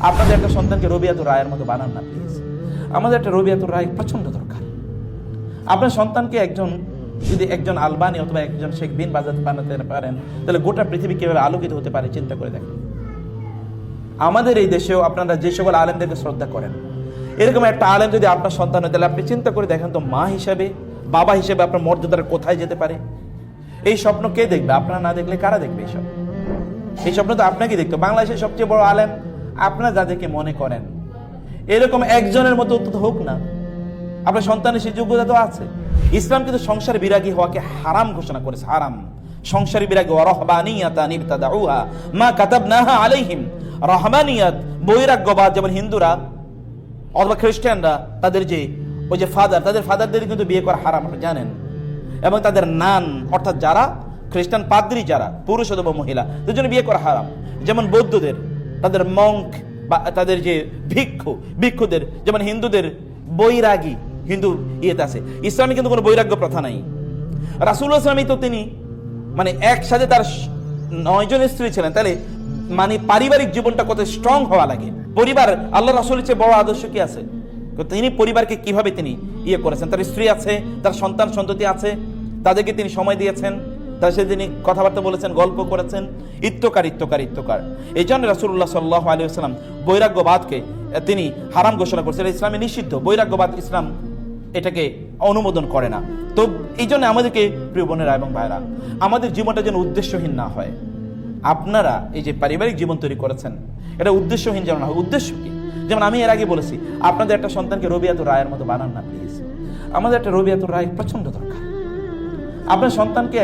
আপনাদের একটা সন্তানকে রবিয়াতুর রায়ের মতো বানান না প্লিজ। আমাদের একটা রবিয়াতুর রায় প্রচন্ড দরকার। আপনার সন্তানকে যদি একজন আলবানি অথবা একজন শেখ বিন বাজ বানাতে পারেন, তাহলে গোটা পৃথিবী কিভাবে আলোকিত হতে পারে চিন্তা করে দেখেন। আমাদের এই দেশেও আপনারা যে সকল আলেমদেরকে শ্রদ্ধা করেন, এরকম একটা আলেম যদি আপনার সন্তান হয়, তাহলে আপনি চিন্তা করে দেখেন তো মা হিসাবে, বাবা হিসেবে আপনার মর্যাদার কোথায় যেতে পারে। এই স্বপ্ন কে দেখবে? আপনারা না দেখলে কারা দেখবে? এই স্বপ্ন তো আপনাকে দেখতে। বাংলাদেশের সবচেয়ে বড় আলেম আপনারা যাদেরকে মনে করেন, এরকম একজনের মতো অন্তত হোক না। আপনার সন্তানের সেই যোগ্যতা তো আছে। ইসলাম কিন্তু সংসার বিরাগী হওয়াকে হারাম ঘোষণা করেছে, হারাম। সংসারী বিরাগী ওয়ারহবানিয়াতান ইবতাদাউহা মা কাতাবনাহা আলাইহিম। রহবানিয়াত বৈরাগ্যবাদ, যেমন হিন্দুরা অথবা খ্রিস্টানরা তাদের ওই যে তাদের ফাদারদের কিন্তু বিয়ে করা হারাম, আপনি জানেন। এবং তাদের নান অর্থাৎ যারা খ্রিস্টান পাদ্রী, যারা পুরুষ অথবা মহিলা, তাদের জন্য বিয়ে করা হারাম। যেমন বৌদ্ধদের তাদের মঙ্ক বা তাদের যে ভিক্ষুদের, যেমন হিন্দুদের বৈরাগী হিন্দু ইয়েতে আছে। ইসলামে কিন্তু কোনো বৈরাগ্য প্রথা নাই। রাসূলুল্লাহ ইসলামী তো তিনি একসাথে তার 9 জন স্ত্রী ছিলেন। তাহলে পারিবারিক জীবনটা কত স্ট্রং হওয়া লাগে। পরিবার আল্লাহ রাসূলের চেয়ে বড় আদর্শ কি আছে? তিনি পরিবারকে কিভাবে তিনি করেছেন। তার স্ত্রী আছে, তার সন্তান সন্ততি আছে, তাদেরকে তিনি সময় দিয়েছেন, তার সাথে তিনি কথাবার্তা বলেছেন, গল্প করেছেন, ইত্যকার। এই জন্য রাসূলুল্লাহ সাল্লাল্লাহু আলাইহি ওয়াসাল্লাম বৈরাগ্যবাদকে তিনি হারাম ঘোষণা করেছেন। ইসলামে নিষিদ্ধ বৈরাগ্যবাদ, ইসলাম এটাকে অনুমোদন করে না। তো এই জন্য আমাদেরকে, প্রিয় বোনেরা এবং ভাইরা, আমাদের জীবনটা যেন উদ্দেশ্যহীন না হয়। আপনারা এই যে পারিবারিক জীবন তৈরি করেছেন, এটা উদ্দেশ্যহীন যেন না হয়। উদ্দেশ্য কি? যেমন আমি এর আগে বলেছি, আপনাদের একটা সন্তানকে রবিয়াতুর রায়ের মতো বানান না প্লিজ। আমাদের একটা রবিয়াতুর রায় প্রচন্ড দরকার। আপনার সন্তানকে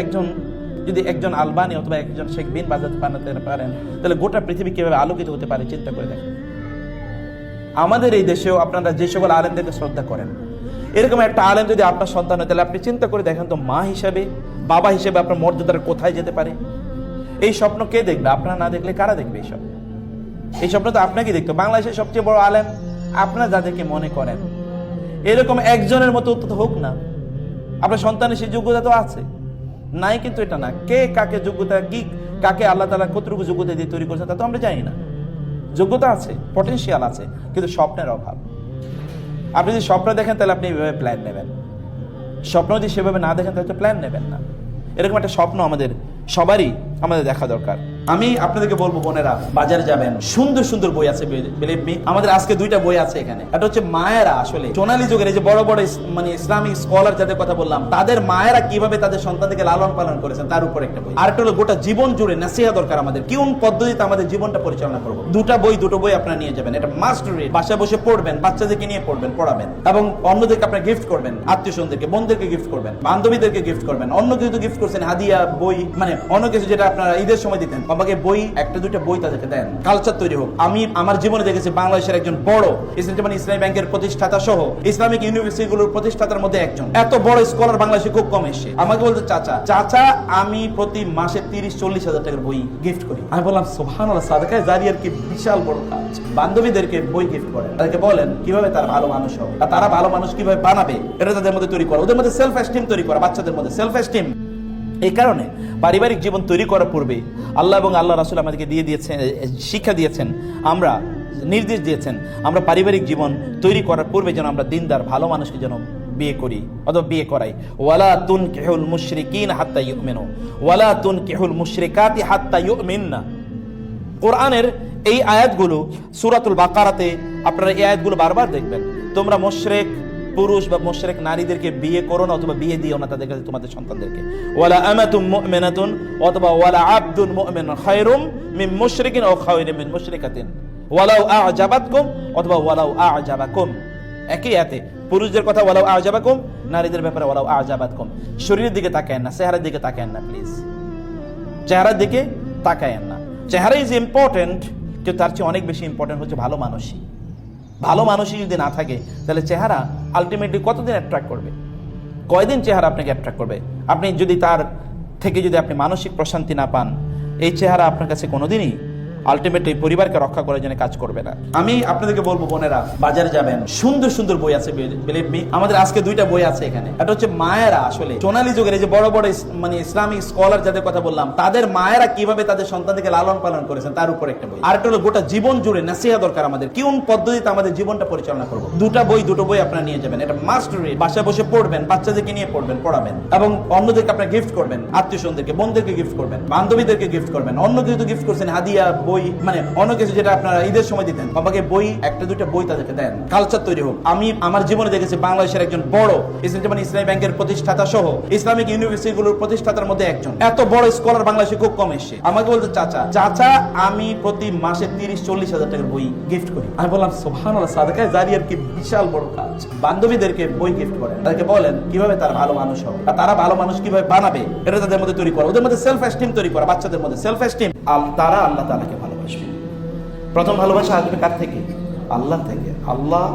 যদি একজন আলবানি অথবা একজন শেখ বিন বাজ বানাতে পারেন, তাহলে গোটা পৃথিবী কিভাবে আলোকিত হতে পারে চিন্তা করে দেখেন। আমাদের এই দেশেও আপনারা যে সকল আলেমদেরকে শ্রদ্ধা করেন, এরকম একটা আলেম যদি আপনার সন্তান হয়, তাহলে আপনি চিন্তা করে দেখেন তো মা হিসাবে, বাবা হিসেবে আপনার মর্যাদার কোথায় যেতে পারে। এই স্বপ্ন কে দেখবে? আপনারা না দেখলে কারা দেখবে? এই স্বপ্ন তো আপনাকে দেখতে। বাংলাদেশের সবচেয়ে বড় আলেম আপনারা যাদেরকে মনে করেন, এরকম একজনের মতো অন্তত হোক না। আপনার সন্তানের সেই যোগ্যতা তো আছে, নাই কিন্তু এটা না। কে কাকে যোগ্যতা, কাকে আল্লাহ তাআলা কতটুকু যোগ্যতা দিয়ে তৈরি করেছেন তা তো আমরা জানি না। যোগ্যতা আছে, পটেনশিয়াল আছে, কিন্তু স্বপ্নের অভাব। আপনি যদি স্বপ্ন দেখেন, তাহলে আপনি এইভাবে প্ল্যান নেবেন। স্বপ্ন যদি সেভাবে না দেখেন, তাহলে তো প্ল্যান নেবেন না। এরকম একটা স্বপ্ন সবারই আমাদের দেখা দরকার। আমি আপনাদেরকে বলবো, বোনেরা বাজারে যাবেন, সুন্দর সুন্দর বই আছে। বিলিভ মি, আমাদের আজকে 2টা বই আছে এখানে। একটা হচ্ছে মায়েরা, আসলে সোনালী যুগের যে বড় বড় ইসলামিক স্কলার যাদের কথা বললাম, তাদের মায়েরা কিভাবে তাদের সন্তানদেরকে লালন পালন করেছেন তার উপর একটা বই। আর একটা হলো গোটা জীবন জুড়ে নাসিহা দরকার আমাদের, কোন পদ্ধতিতে আমাদের জীবনটা পরিচালনা করবো। দুটো বই আপনারা নিয়ে যাবেন। এটা মাস্ট রিড। বাসায় বসে পড়বেন, বাচ্চাদেরকে নিয়ে পড়াবেন, এবং অন্যদেরকে আপনারা গিফট করবেন, আত্মীয় স্বজনদেরকে, বোনদেরকে গিফট করবেন, বান্ধবীদেরকে গিফট করবেন। অন্য কিছু গিফট করছেন, হাদিয়া, বই, অন্য কিছু যেটা আপনারা ঈদের সময় দিতেন, বাবাকে বই, 1-2টা বই তাদেরকে দেন, কালচার তৈরি হোক। আমি আমার জীবনে দেখেছি বাংলাদেশের একজন বড় ইসলামী ব্যাংকের প্রতিষ্ঠাতা সহ ইসলামিক ইউনিভার্সিটিগুলোর প্রতিষ্ঠাতার মধ্যে একজন, এত বড় স্কলার বাংলাদেশে খুব কম এসে আমাকে বলতে, চাচা আমি প্রতি মাসে 30-40 হাজার টাকার বই গিফট করি। আমি বললাম সুবহানাল্লাহ, সাদাকায়ে জারিয়ার কি বিশাল বড় কাজ। বান্ধবীদেরকে বই গিফট করেন, তাদেরকে বলেন কিভাবে তারা ভালো মানুষ হবে, আর তারা ভালো মানুষ কিভাবে বানাবে, এটা তাদের মধ্যে তৈরি করা, ওদের মধ্যে সেলফ এস্টিম তৈরি করা, বাচ্চাদের মধ্যে সেলফ এস্টিম। এই কারণে পারিবারিক জীবন তৈরি করার পূর্বে আল্লাহ এবং আল্লাহ রাসূল আমাদেরকে শিক্ষা দিয়েছেন, আমরা নির্দেশ দিয়েছেন, আমরা পারিবারিক জীবন তৈরি করার পূর্বে যেন আমরা দিনদার ভালো মানুষকে যেন বিয়ে করি অথবা বিয়ে করাই। ওয়ালা তুনকিহুল মুশরিকিন হাত্তা ইউমিনু ওয়ালা তুনকিহুল মুশরিকাতি হাত্তা ইউমিননা। কোরআনের এই আয়াতগুলো সূরাতুল বাকারাতে আপনারা এই আয়াতগুলো বারবার দেখবেন। তোমরা মুশরিক পুরুষ বা মুশরিক নারীদেরকে বিয়ে করো না অথবা বিয়ে দিও না তাদের কাছে, তোমাদের সন্তানদেরকে। ওয়ালা আমাতুম মুমিনাতুন অথবা ওয়ালা আবদুন মুমিনুন খায়রুম মিন মুশরিকিন আও খায়রুম মিন মুশরিকাতিন ওয়ালাউ আ'জাবাতকুম অথবা ওয়ালাউ আ'জাবাকুম। একই আয়াতে পুরুষদের কথা ওয়ালাউ আ'জাবাকুম, নারীদের ব্যাপারে ওয়ালাউ আ'জাবাতকুম। শরীরের দিকে তাকায়েন না, চেহারার দিকে তাকায়েন না প্লিজ। চেহারার দিকে তাকায়েন না। চেহারা ইজ ইম্পর্টেন্ট, কিন্তু তার চেয়ে অনেক বেশি ইম্পর্টেন্ট হচ্ছে ভালো মানুষই। ভালো মানুষই যদি না থাকে, তাহলে চেহারা আলটিমেটলি কতদিন অ্যাট্রাক্ট করবে? কয়দিন চেহারা আপনাকে অ্যাট্রাক্ট করবে? আপনি যদি তার থেকে আপনি মানসিক প্রশান্তি না পান, এই চেহারা আপনার কাছে কোনোদিনই আলটিমেটলি পরিবারকে রক্ষা করার জন্য কাজ করবে না। আমি আপনাদেরকে বলবো বোনেরা, বাজারে যাবেন, সুন্দর সুন্দর বই আছে, বিলিভ মি। আমাদের আজকে 2টা বই আছে এখানে। এটা হচ্ছে মায়েরা আসলে সোনালী যুগের এই যে বড় বড় মানে ইসলামিক স্কলার যাদের কথা বললাম, তাদের মায়েরা কিভাবে তাদের সন্তানদেরকে লালন পালন করেছেন তার উপর একটা বই। আর একটা হলো গোটা জীবন জুড়ে নাসিহা দরকার আমাদের, কোন পদ্ধতিতে আমাদের জীবনটা পরিচালনা করবো। দুটো বই আপনারা নিয়ে যাবেন, এটা মাস্ট রিড। বাসায় বসে পড়বেন, বাচ্চাদেরকে নিয়ে পড়বেন, পড়াবেন, এবং অন্যদেরকে আপনারা গিফট করবেন, আত্মীয় স্বজনদেরকে, বোনদেরকে গিফট করবেন, বান্ধবীদেরকে গিফট করবেন। অন্য কিছু গিফট করছেন, হাদিয়া, বই, মানে অন্য কিছু যেটা আপনারা ঈদের সময় দিতেন, বাবাকে বই, 1-2টা বই তাদেরকে দেন, কালচার তৈরি হোক। আমি আমার জীবনে দেখেছি বাংলাদেশের একজন বড় ইসলামী ব্যাংকের প্রতিষ্ঠাতা সহ ইসলামিক ইউনিভার্সিটিগুলোর প্রতিষ্ঠাতার মধ্যে একজন, এত বড় স্কলার বাংলাদেশে খুব কম এসে আমাকে বলতে, চাচা আমি প্রতি মাসে 30-40 হাজার টাকার বই গিফট করি। আমি বললাম সুবহানাল্লাহ, সাদাকায়ে জারিয়ার কি বিশাল বড় কাজ। বান্ধবীদেরকে বই গিফট করেন, তাদেরকে বলেন কিভাবে তারা ভালো মানুষ হবে, আর তারা ভালো মানুষ কিভাবে বানাবে, এটা তাদের মধ্যে তৈরি করা, ওদের মধ্যে সেলফ এস্টিম তৈরি করা, বাচ্চাদের মধ্যে সেলফ এস্টিম। তারা আল্লাহ তাআলাকে ভালোবাসবে। প্রথম ভালোবাসা আসবে কার থেকে? আল্লাহ থেকে। আল্লাহ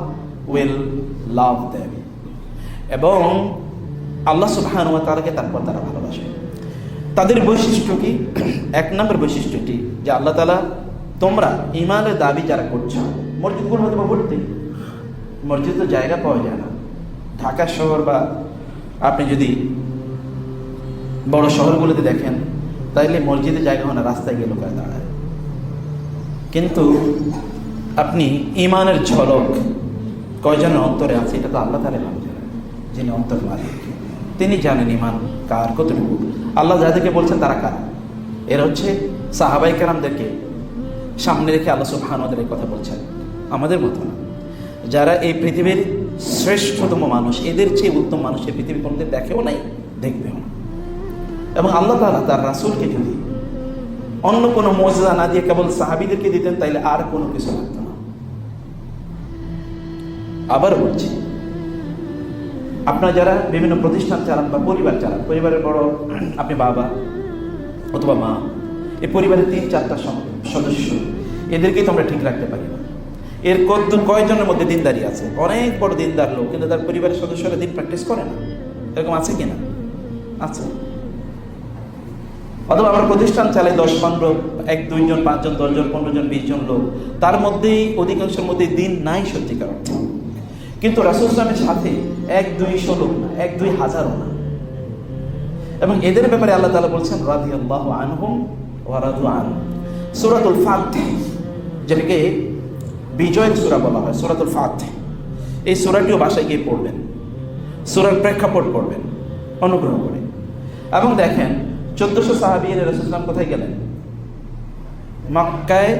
উইল লাভ দেম, এবং আল্লাহ সুবহানাহু ওয়া তাআলাকে তারপর তারা ভালোবাসবে। তাদের বৈশিষ্ট্য কি? 1 নম্বর বৈশিষ্ট্যটি যে আল্লাহ তাআলা, তোমরা ঈমানের দাবি যারা করছো, মসজিদগুলোর মধ্যে ভর্তি, মসজিদ তো জায়গা পাওয়া যায় না। ঢাকা শহর বা আপনি যদি বড় শহরগুলোতে দেখেন, তাইলে মসজিদে জায়গা হয় না, রাস্তায় গিয়ে লোকেরা দাঁড়ায়। কিন্তু আপনি ঈমানের ঝলক কয়জনের অন্তরে আছে এটা তো আল্লাহ তাআলা ভালো জানেন, যিনি অন্তর মালিক, তিনি জানেন ঈমান কার কতটুকু। আল্লাহ যাদেরকে বলছেন তারা কারা? এরা হচ্ছে সাহাবায়ে কেরামদেরকে সামনে রেখে আল্লাহ সুবহানাহু ওয়া তাআলা কথা বলছেন। আমাদের মতো না, যারা এই পৃথিবীর শ্রেষ্ঠতম মানুষ, এদের চেয়ে উত্তম মানুষ এই পৃথিবী কোনোদিন দেখেও নাই, দেখবেও না। এবং আল্লাহ তাআলা তার রাসূলকে যদি অন্য কোনো মুজিজা না দিয়ে কেবল সাহাবীদেরকে দিতেন, তাইলে আর কোনো কিছু লাগতো না। আবার বলছি, আপনারা যারা বিভিন্ন প্রতিষ্ঠান চালান বা পরিবার চালান, পরিবারের বড়, আপনি বাবা অথবা মা, এই পরিবারের 3-4টা সদস্য, এদেরকেই তোমরা ঠিক রাখতে পারি না। এর কয়জনের মধ্যে দিনদারি আছে? অনেক বড় দিনদার লোক, কিন্তু তার পরিবারের সদস্যরা দিন প্র্যাকটিস করে না, এরকম আছে কিনা? আছে। অথবা আমরা প্রতিষ্ঠান চালাই 10-15, 1-2 জন, 5 জন, 10 জন, 15 জন, 20 জন লোক, তার মধ্যেই অধিকাংশের মধ্যে দিন নাই সত্যিকার অর্থে। কিন্তু রাসূল সাল্লাল্লাহু আলাইহি ওয়াসাল্লামের সাথে 1-200 লোক না, 1-2 হাজারও না। এবং এদের ব্যাপারে আল্লাহ তাআলা বলছেন রাদিয়াল্লাহু আনহুম ওয়া রাদু আন। সূরাতুল ফাতিহ, যেটাকে বিজয়ের সূরা বলা হয়, সূরাতুল ফাতিহ, এই সূরাটিও বাসায় গিয়ে পড়বেন, সূরার প্রেক্ষাপট পড়বেন অনুগ্রহ করে। এবং দেখেন 1400 সাহাবী রাসূল সাল্লাল্লাহু আলাইহি ওয়াসাল্লাম কোথায় গেলেন? মক্কায়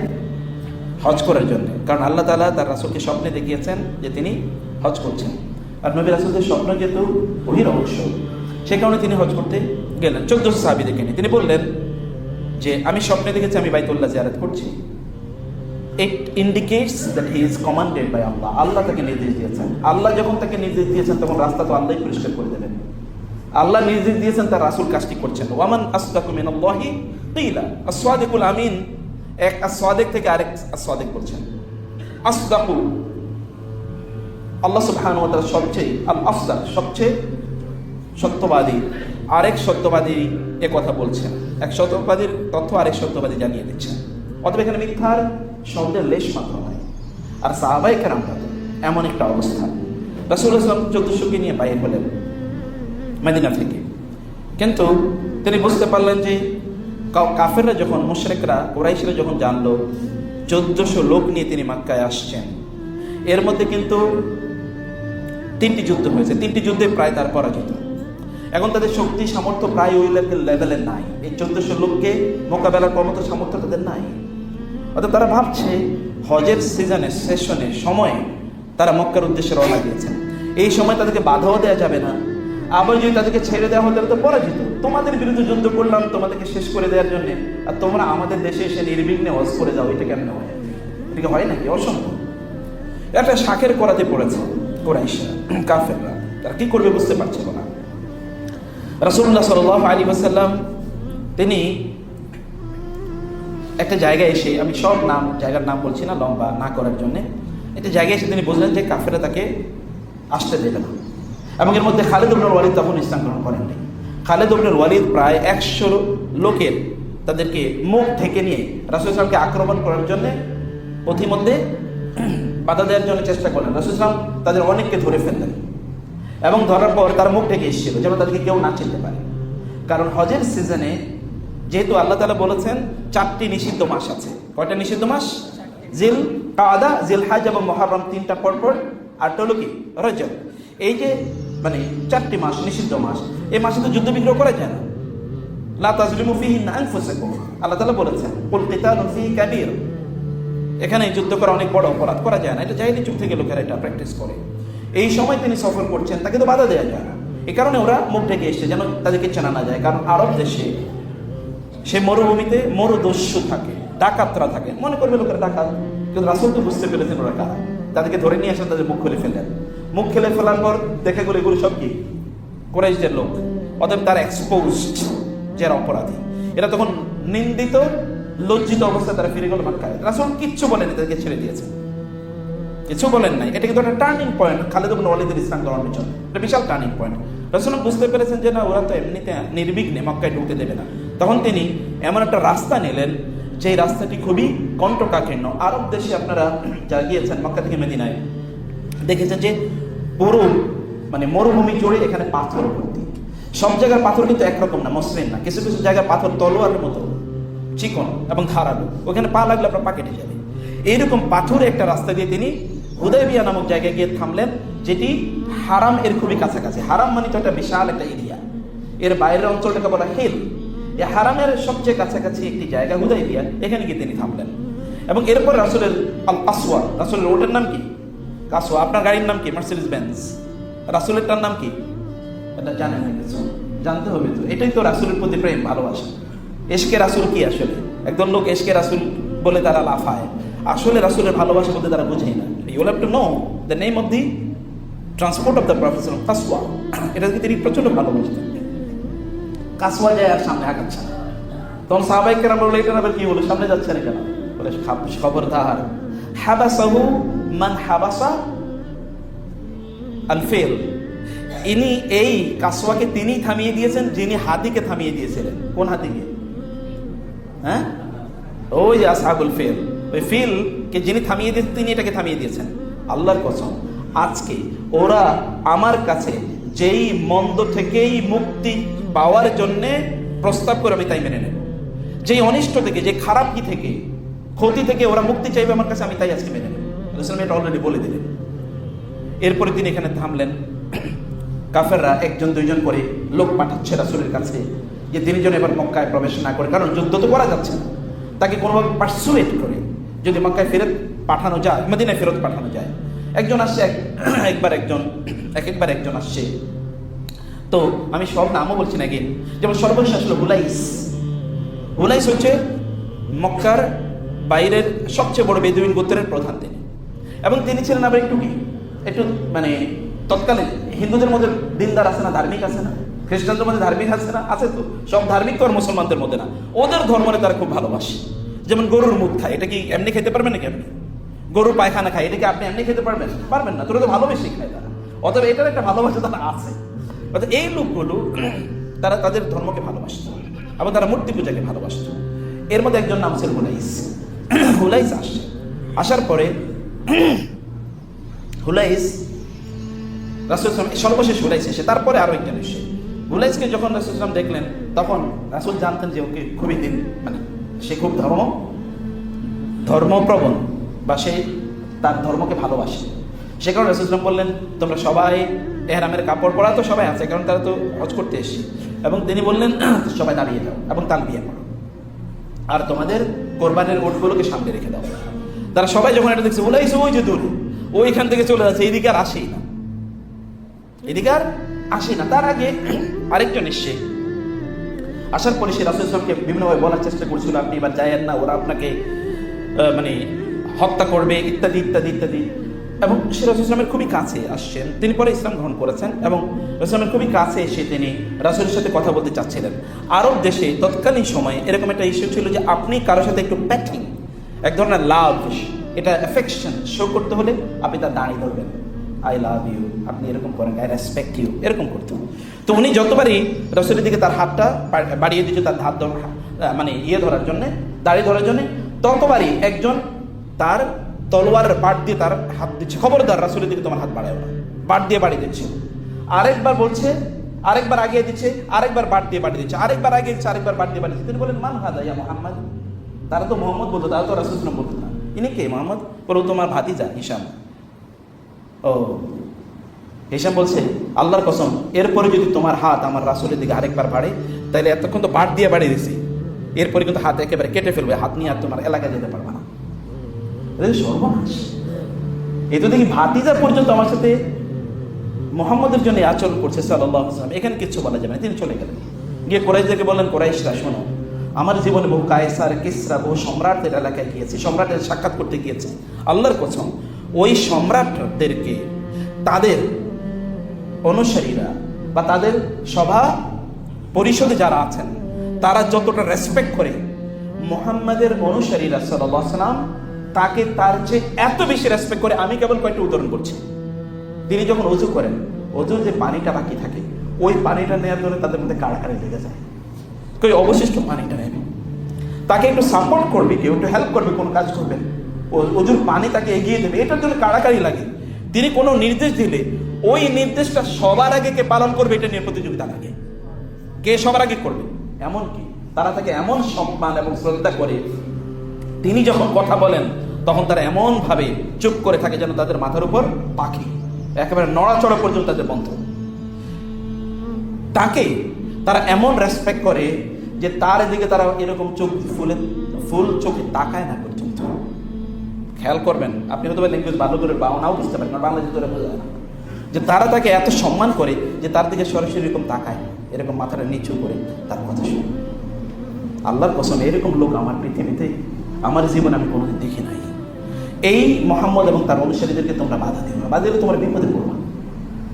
হজ করার জন্য। কারণ আল্লাহ তাআলা তার রাসূলকে স্বপ্নে দেখিয়েছেন যে তিনি হজ করছেন, আর নবী রাসূলদের স্বপ্ন যেহেতু ওহীর অংশ, সে কারণে তিনি হজ করতে গেলেন 1400 সাহাবীদেরকে নিয়ে। তিনি বললেন যে আমি স্বপ্নে দেখেছি আমি বাইতুল্লাহ জিয়ারত করছি। It indicates that he is commanded by Allah. আল্লাহ তাকে নির্দেশ দিয়েছেন। আল্লাহ যখন তাকে নির্দেশ দিয়েছেন তখন রাস্তা তো আল্লাহই পরিষ্কার করে দেবেন। আল্লাহ নির্দেশ দিয়েছেন, তার রাসূল কাজটি করছেন। ওয়ামান আসদাকু মিনাল্লাহি কিলা, আস-সাদিকুল আমিন, এক আস-সাদিক থেকে আরেক আস-সাদিক বলছেন। আসদাকু আল্লাহ সুবহানাহু ওয়া তাআলা সবচেয়ে, আল-আফদাল সবচেয়ে সত্যবাদী, আরেক সত্যবাদী এ কথা বলছেন। এক সত্যবাদীর তথ্য আরেক সত্যবাদী জানিয়ে দিচ্ছেন। অতএব এখানে মিথ্যার শব্দের লেশ মাত্র নয়। আর সাহাবায়ে কেরামরা এমন একটা অবস্থা, রাসূলুল্লাহ সাল্লাল্লাহু আলাইহি ওয়াসাল্লাম 1400 কে নিয়ে বাইরে হলেন মদিনা থেকে, কিন্তু তিনি বুঝতে পারলেন যে কাফেররা যখন, মুশরিকরা, কুরাইশরা যখন জানলো 1400 লোক নিয়ে তিনি মক্কায় আসছেন, এর মধ্যে কিন্তু 3টি যুদ্ধ হয়েছে, 3টি যুদ্ধে প্রায় তার পরাজিত। এখন তাদের শক্তি সামর্থ্য প্রায় ওই লেভেলের নাই, এই 1400 লোককে মোকাবেলার ক্ষমতা সামর্থ্য তাদের নাই। অর্থাৎ তারা ভাবছে হজের সিজনে, সেশনে, সময়ে তারা মক্কার উদ্দেশ্যে রওনা দিয়েছেন, এই সময় তাদেরকে বাধাও দেওয়া যাবে না। আবার যদি তাদেরকে ছেড়ে দেওয়া হয় তাহলে তো পরাজিত। তোমাদের বিরুদ্ধে যুদ্ধ করলাম তোমাদেরকে শেষ করে দেওয়ার জন্য, আর তোমরা আমাদের দেশে এসে নির্বিঘ্নে হজ করে যাও, এটা কেমন হয়? এটা হয় নাকি? অসম্ভব। একটা শাখের করাতে পড়েছে কুরাইশরা, কাফেররা, তারা কি করবে বুঝতে পারছিল না। রাসূলুল্লাহ সাল্লাল্লাহু আলাইহি ওয়াসাল্লাম তিনি একটা জায়গায় এসে, আমি সব জায়গার নাম বলছি না লম্বা না করার জন্য, একটা জায়গায় এসে তিনি বুঝলেন যে কাফেররা তাকে আসতে দেবে না। এবং এর মধ্যে খালিদ ইবনুল ওয়ালিদ তখন ইসলাম গ্রহণ করেননি। খালিদ ইবনুল ওয়ালিদ প্রায় 100 লোকের তাদেরকে মুখ ঢেকে নিয়ে রাসূল সাল্লাল্লাহু আলাইহি ওয়াসাল্লামকে আক্রমণ করার জন্য পথিমধ্যে বাধা দেওয়ার জন্য চেষ্টা করলেন। রাসূল সাল্লাল্লাহু আলাইহি ওয়াসাল্লাম তাদের অনেককে ধরে ফেললেন এবং ধরার পর তার মুখ ঢেকে এসেছিল যেন তাদেরকে কেউ না চিনতে পারে। কারণ হজের সিজনে যেহেতু আল্লাহ তাআলা বলেছেন 4টি নিষিদ্ধ মাস আছে। কয়টা নিষিদ্ধ মাস? জিল কাদা, জিল হজ এবং মুহররম, 3টা পরপর, আর হলো কি রজব। এই যে মানে 4টি মাস নিষিদ্ধ মাস, এই মাসে তো যুদ্ধ বিগ্রহ করা যায় না। লা তাজলিমু ফীহিন্না আনফুসাকুম, আল্লাহ তাআলা বলেছেন কুল কিতালুন ফীহি কাবীর, এখানে যুদ্ধ করা অনেক বড় অপরাধ, করা যায় না। এটা জাহিলি যুগ থেকে লোকেরা এটা প্র্যাকটিস করে। এই সময় তিনি সফর করছেন, তাকে তো বাধা দেওয়া যায় না। এই কারণে ওরা মুখ ঢেকে এসছে যেন তাদেরকে চেনা না যায়। কারণ আরব দেশে সে মরুভূমিতে মরুদস্যু থাকে, ডাকাতরা থাকে, মনে করবে লোকেরা ডাকাত, কিন্তু রাসূল তো বুঝতে পেরেছেন ওরা কারা। তাদেরকে ধরে নিয়ে আসেন, তাদের মুখ খুলে ফেললেন। মুখ খুলে ফেলার পর দেখে গেল এগুলো সব কি কুরাইশদের লোক, অতএব তারা এক্সপোজড, যারা অপরাধী। এরা তখন নিন্দিত লজ্জিত অবস্থায় তারা ফিরে গেল মক্কায়। রাসূল কিচ্ছু বলেনি, তাদেরকে ছেড়ে দিয়েছে, কিছু বলেন নাই। এটা কিন্তু একটা টার্নিং পয়েন্ট খালিদ ইবনে ওয়ালিদের ইসলাম গ্রহণের পিছনে একটা বিশাল টার্নিং পয়েন্ট। রাসূল বুঝতে পেরেছেন যে না, ওরা তো এমনিতে নির্বিঘ্নে মক্কায় ঢুকতে দেবে না। তখন তিনি এমন একটা রাস্তা নিলেন যে রাস্তাটি খুবই কণ্টকাকীর্ণ। আরব দেশে আপনারা যারা গিয়েছেন মক্কা থেকে মদিনায় দেখেছেন যে পুরো মানে মরুভূমি জুড়ে এখানে পাথর ভর্তি। সব জায়গার পাথর কিন্তু একরকম না, মসৃণ না। কিছু কিছু জায়গায় পাথর তলোয়ারের মতো চিকন এবং ধারালো, ওখানে পা লাগলে আপনার পা কেটে যাবে। এইরকম পাথরের একটা রাস্তা দিয়ে তিনি হুদায়বিয়া নামক জায়গায় গিয়ে থামলেন, যেটি হারাম এর খুবই কাছাকাছি। হারাম মানে তো একটা বিশাল একটা এরিয়া, এর বাইরের অঞ্চলটাকে বলা হিল। এই হারামের সবচেয়ে কাছাকাছি একটি জায়গা হুদায়বিয়া, এখানে গিয়ে তিনি থামলেন। এবং এরপর রাসূলের আল কাসওয়া, রাসূলের রোডের নাম কি? কাসওয়া। আপনার গাড়ির নাম কি? Mercedes Benz. রাসূলেরটার নাম কি? এটা জানেন না কিছু? জানতে হবে তো। এটাই তো রাসূলের প্রতি প্রেম, ভালোবাসা। এশকে রাসূল কি আসলে? একদল লোক এশকে রাসূল বলে তারা লাফায়, আসলে রাসূলের ভালোবাসা বলতে তারা বোঝেই না। You will have to know the name of the transport of the prophet কাসওয়া। এটাকে তিনি প্রচন্ড ভালোবাসতেন। কাসওয়া যায় আর সামনে আগাচ্ছে না। তখন সাহাবায়ে কেরাম বলল, এটা আবার কি হলো, সামনে যাচ্ছে না কেন? বলে খবরদার, হাবাসাহু মান হাবাসা আল ফিল। ইনি এই কাসওয়াকে তিনি থামিয়ে দিয়েছেন যিনি হাতিকে থামিয়ে দিয়েছিলেন। কোন হাতিকে? হ্যাঁ, ওই যে আসহাবুল ফিল, ওই ফিল কে যিনি থামিয়ে দিয়েছেন তিনি এটাকে থামিয়ে দিয়েছেন। আল্লাহর কসম, আজকে ওরা আমার কাছে যেই মন্দ থেকেই মুক্তি পাওয়ার জন্য প্রস্তাব করে আমি তাই মেনে নেব। যেই অনিষ্ট থেকে, যে খারাপ কি থেকে, ক্ষতি থেকে ওরা মুক্তি চাইবে আমার কাছে, আমি তাই আজকে মেনে নেব। এটা অলরেডি বলে দিলেন। এরপরে তিনি এখানে থামলেন। কাফেররা একজন দুইজন করে লোক পাঠাচ্ছে রাসূলের কাছে যে তিনি যেন এবার মক্কায় প্রবেশ না করে, কারণ যুদ্ধ তো করা যাচ্ছে না। তাকে কোনোভাবে পারসুয়েট করে যদি মক্কায় ফেরত পাঠানো যায়, মদিনায় ফেরত পাঠানো যায়। একজন আসছে, একবার একজন আসছে। তো আমি সব নামও বলছি না, গিয়ে যেমন সর্বশেষ আসলো হুলাইস। হুলাইস হচ্ছে মক্কার বাইরের সবচেয়ে বড় বেদুইন গোত্রের প্রধান তিনি, এবং তিনি ছিলেন আবার একটু মানে তৎকালীন হিন্দুদের মধ্যে দিনদার আছে না, ধার্মিক আছে না, খ্রিস্টানদের মধ্যে ধার্মিক আছে না, আছে তো। সব ধার্মিক তো আর মুসলমানদের মধ্যে না। ওদের ধর্মরে তারা খুব ভালোবাসে। যেমন গরুর মুখ খায়, এটা কি এমনি খেতে পারবেন নাকি? আপনি গরুর পায়খানা খায়, এটা কি আপনি এমনি খেতে পারবেন? পারবেন না। তোরা তো ভালোবেসে খায় তারা, অতএব এটার একটা ভালোবাসা তারা আছে। অর্থাৎ এই লোকগুলো তারা তাদের ধর্মকে ভালোবাসত এবং তারা মূর্তি পূজাকে ভালোবাসত। এর মধ্যে একজন নাম ছিল হুলাইস। হুলাইস আসার পরে হুলাইস রাসূল সর্বশেষ হুলাইস এসে, তারপরে আরো একটা বিষয়, হুলাইসকে যখন রাসূল দেখলেন তখন রাসূল জানতেন যে ওকে খুবই মানে সে খুব ধর্মপ্রবণ বা সে তার ধর্মকে ভালোবাসে। সে কারণে রাসূল বললেন, তোমরা সবাই এহরামের কাপড় পরা তো সবাই আছে, কারণ তারা তো হজ করতে এসেছে। এবং তিনি বললেন, সবাই দাঁড়িয়ে যাও এবং তালবিয়া করো, আর তোমাদের কোরবানির উটগুলোকে সামনে রেখে দাও। তারা সবাই যখন এটা দেখছে, হুলাইস ওই যে দূরে, ওইখান থেকে চলে যাচ্ছে, এইদিকে আর আসেই না, তার আগে আরেকজন এসছে। আসার পরে সে রাসূল সাল্লাল্লাহু আলাইহি ওয়াসাল্লামকে বিভিন্নভাবে বলার চেষ্টা করছিল, আপনি এবার যায়েন না, ওরা আপনাকে মানে হত্যা করবে, ইত্যাদি ইত্যাদি ইত্যাদি। এবং সে রাসূল সাল্লাল্লাহু আলাইহি ওয়াসাল্লামের খুবই কাছে আসছেন। তিনি পরে ইসলাম গ্রহণ করেছেন এবং রাসূলের খুবই কাছে এসে তিনি রাসূলের সাথে কথা বলতে চাচ্ছিলেন। আরব দেশে তৎকালীন সময়ে এরকম একটা ইস্যু ছিল যে আপনি কারোর সাথে একটু প্যাটিং, এক ধরনের লাভ, এটা অ্যাফেকশন শো করতে হলে আপনি তার দাঁড়িয়ে ধরবেন, আই লাভ ইউ, আপনি এরকম করেন, আই রেসপেক্ট ইউ, এরকম করতেন। তো উনি যতবারই রাসূলের দিকে তার হাতটা বাড়িয়ে দিয়েছে, তার মানে ধরার জন্য, দাড়ি ধরার জন্য, ততবারই একজন তার তলোয়ারের বাট দিয়ে তার হাত দিচ্ছে, খবরদার রাসূলের দিকে তোমার হাত বাড়ায় না, বাট দিয়ে বাড়ি দিচ্ছে। আরেকবার বলছে, আরেকবার আগিয়ে দিচ্ছে, আরেকবার বাট দিয়ে বাড়ি দিচ্ছে, আরেকবার আগিয়ে দিচ্ছে, আরেকবার বাট দিয়ে বাড়ি দিচ্ছে। তিনি বলেন, মান হাদা ইয়া মুহাম্মদ? তারা তো মোহাম্মদ বলতো, তারা তো রাসূল সাল্লাল্লাহু আলাইহি ওয়াসাল্লাম বলতো না। ইনি কে মোহাম্মদ? বলো তোমার ভাতিজা হিশাম। ও হিশাম বলছে, আল্লাহর কসম, এরপরে যদি তোমার হাত আমার রাসূলের দিকে আরেকবার বাড়ে, তাহলে এতক্ষণ তো বাট দিয়ে বাড়িয়ে দিছি, এরপরে কিন্তু হাত একেবারে কেটে ফেলবে, হাত নিয়ে আর তোমার এলাকায় যেতে পারবে না। সর্বনাশ! এই তো দেখি ভাতিজা পর্যন্ত আমার সাথে মুহাম্মদের জন্য আচরণ করছে সাল্লাল্লাহু আলাইহি ওয়াসাল্লাম, এখানে কিচ্ছু বলা যাবে না। তিনি চলে গেলেন, গিয়ে কুরাইশদেরকে বললেন, কুরাইশরা শোনো, আমার জীবনে বহু কায়সার, কিসরা, বহু সম্রাটদের এলাকায় গিয়েছি, সম্রাটের সাক্ষাৎ করতে গিয়েছি। আল্লাহর কসম, ওই সম্রাটদেরকে তাদের অনুসারীরা বা তাদের সভা পরিষদে যারা আছেন তারা যতটা রেসপেক্ট করে, মুহাম্মাদের অনুসারীরা সাল্লাল্লাহু আলাইহি ওয়াসাল্লাম তাকে তার চেয়ে এত বেশি রেসপেক্ট করে। আমি কেবল কয়েকটা উদাহরণ বলছি। তিনি যখন ওযু করেন, ওযুর যে পানিটা বাকি থাকে, ওই পানিটা নেওয়ার জন্য তাদের মধ্যে কাড়াকাড়ি লেগে যায়, কই অবশিষ্ট পানিটা নেবে, তাকে একটু সাপোর্ট করবে, কেউ একটু হেল্প করবে, কোনো কাজ করবে, ওযুর পানি তাকে এগিয়ে দেবে, এটার জন্য কাড়াকাড়ি লাগে। তিনি কোনো নির্দেশ দিলে ওই নির্দেশটা সবার আগে কে পালন করবে, এটা নিয়ে প্রতিযোগিতা লাগে, কে সবার আগে করবে। এমনকি তারা তাকে এমন সম্মান এবং শ্রদ্ধা করে, তিনি যখন কথা বলেন তখন তারা এমন ভাবে চুপ করে থাকে যেন তাদের মাথার উপর পাখি, একেবারে নড়াচড়া পর্যন্ত তাদের বন্ধ। তাকে তারা এমন রেসপেক্ট করে যে তার দিকে তারা এরকম চোখ ফুল চোখে তাকায় না পর্যন্ত। খেয়াল করবেন, আপনি হয়তো ল্যাঙ্গুয়েজ ভালো করে নাও বুঝতে পারেন, কারণ বাংলাদেশে ধরে বোঝা যায় না, যে তারা তাকে এত সম্মান করে যে তার দিকে সরাসরি এরকম তাকায়, এরকম মাথাটা নিচু করে তার কথা শুনে। আল্লাহর কসম, এরকম লোক আমার পৃথিবীতে, আমার জীবনে আমি কোনোদিন দেখি নাই। এই মুহাম্মদ এবং তার অনুসারীদেরকে তোমরা বাধা দিও না, বাধা দিলে তোমার বিপদে পড়বা।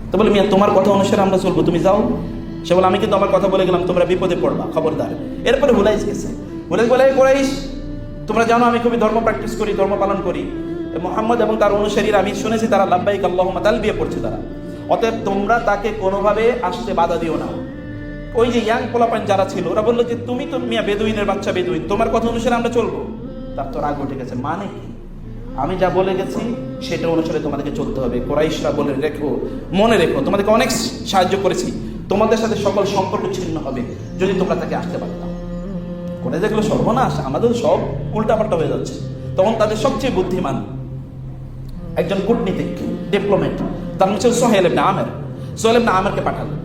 তো বলে, মিয়া তোমার কথা অনুসারে আমরা চলবো, তুমি যাও। সে বলে, আমি কিন্তু আমার কথা বলে গেলাম, তোমরা বিপদে পড়বা, খবরদার। এরপরে হুলাইস গেছে, হুলাইস বলে, কুরাইশ তোমরা জানো আমি খুবই ধর্ম প্র্যাকটিস করি, ধর্ম পালন করি। মুহাম্মদ এবং তার অনুসারীরা আমি শুনেছি তারা লাব্বাইক আল্লাহুম্মা তালবিয়া পড়ছে তারা, অতএব তোমরা তাকে কোনোভাবে আসতে বাধা দিও না। ওই যে ইয়াং পোলাপান যারা ছিল ওরা বললো যে তুমি তো মিয়া বেদুইনের বাচ্চা, বেদুইন, তোমার কথা অনুসারে আমরা চলবো। তার তো রাগ উঠে গেছে, মানে কি, আমি যা বলে গেছি সেটা অনুসারে তোমাদেরকে চলতে হবে। কুরাইশরা বলে রেখো, মনে রেখো, তোমাদেরকে অনেক সাহায্য করেছি, তোমাদের সাথে সকল সম্পর্ক ছিন্ন হবে যদি তোমরা তাকে আসতে পারতাম। করে দেখলো সর্বনাশ, আমাদের সব উল্টাপাল্টা হয়ে যাচ্ছে। তখন তাদের সবচেয়ে বুদ্ধিমান একজন কূটনীতিক, ডিপ্লোম্যাট, তার হচ্ছে সোহেল ইবনে আমের। সোহেল ইবনে আমেরকে পাঠালেন।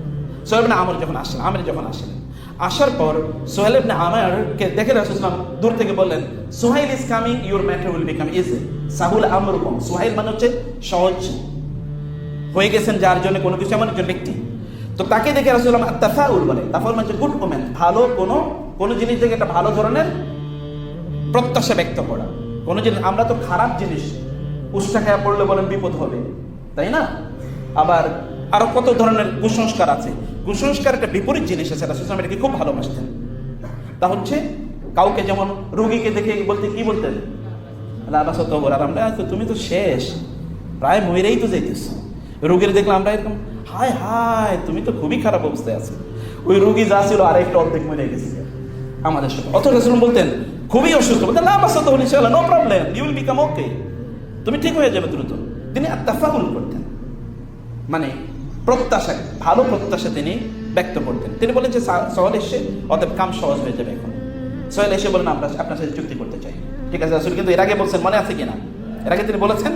সোহেল ইবনে আমের যখন আসলেন, আসার পর সোহেল ইবনে আমেরকে দেখে রাসূল সাল্লাল্লাহু আলাইহি ওয়াসাল্লাম দূর থেকে বললেন, Sohail is coming, your matter will become easy. সাহুল আমরুকুম, সোহেল মানে হচ্ছে সহজ হয়ে গেছেন, যার জন্য কোনো কিছু, এমন একজন ব্যক্তি। তো তাকে দেখে রাসূল সাল্লাল্লাহু আলাইহি ওয়াসাল্লাম তাফাউল বলে, তাফাউল মানে গুড ওমেন, ভালো কোনো জিনিস থেকে একটা ভালো ধরনের প্রত্যাশা ব্যক্ত করা। কোনো জিনিস, আমরা তো খারাপ জিনিস উষ্টা খেয়া পড়লে বলেন বিপদ হবে, তাই না? আবার আরো কত ধরনের কুসংস্কার আছে। কুসংস্কার একটা বিপরীত জিনিস আছে, রাসূল সাল্লাল্লাহু আলাইহি ওয়াসাল্লাম এটাকে খুব ভালোবাসতেন। তা হচ্ছে কাউকে যেমন রোগীকে দেখে কি বলতেন, তুমি তো শেষ, প্রায় মরেই তো যাইতেছ। রোগীর দেখলে আমরা এরকম, হায় হায় তুমি তো খুবই খারাপ অবস্থায় আছে। ওই রোগী যা ছিল আর একটা অর্ধেক মরে গেছে আমাদের সাথে। অথচ রাসূল বলতেন খুবই অসুস্থ, বলতেন না বাসাত হল ইনশাআল্লাহ, no problem, you will become okay, তুমি ঠিক হয়ে যাবে দ্রুত। তিনি আত্তাফাউল করতেন, মানে প্রত্যাশা, ভালো প্রত্যাশা তিনি ব্যক্ত করতেন। তিনি বলেন যে সোহেল এসে, অতএব কাম সহজ হয়ে যাবে। এখন সোহেল এসে বলেন আমরা আপনার সাথে চুক্তি করতে চাই। ঠিক আছে, রাসূল কিন্তু এর আগে বলছেন, মনে আছে কিনা, এর আগে তিনি বলেছেন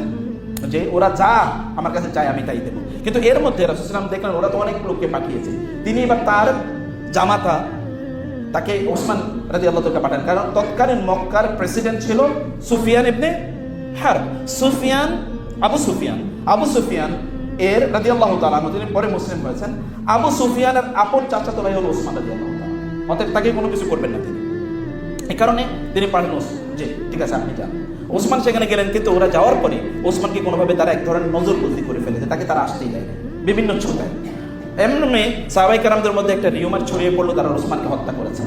যে ওরা যা আমার কাছে চায় আমি তাই দেবো। কিন্তু এর মধ্যে রাসূল সাল্লাল্লাহু আলাইহি ওয়াসাল্লাম দেখলেন ওরা তো অনেক লোককে পাঠিয়েছে, তিনি এবার তার জামাতা তাকে ওসমান রাদিয়াল্লাহু তাআলা পাঠান। কারণ তৎকালীন মক্কার প্রেসিডেন্ট ছিল সুফিয়ান ইবনে হারব। আবু সুফিয়ান এর রাদিয়াল্লাহু তাআলা আনহু, তিনি পরে মুসলিম হয়েছেন। আবু সুফিয়ানের আপন চাচাতো ভাই হলো ওসমান রাদিয়াল্লাহু তাআলা, অতএব তাকে কোনো কিছু করবেন না তিনি। এই কারণে তিনি পাঠান যে ঠিক আছে আপনি যান। ওসমান সেখানে গেলেন, কিন্তু ওরা যাওয়ার পরে ওসমানকে কোনোভাবে তারা এক ধরনের নজরবন্দি করে ফেলেছে, তাকে তারা আসতেই দেয় বিভিন্ন ছোটায়। এমনি সাহাবায়ে কেরামদের মধ্যে একটা রিউমার ছড়িয়ে পড়লো, তারা ওসমানকে হত্যা করেছে।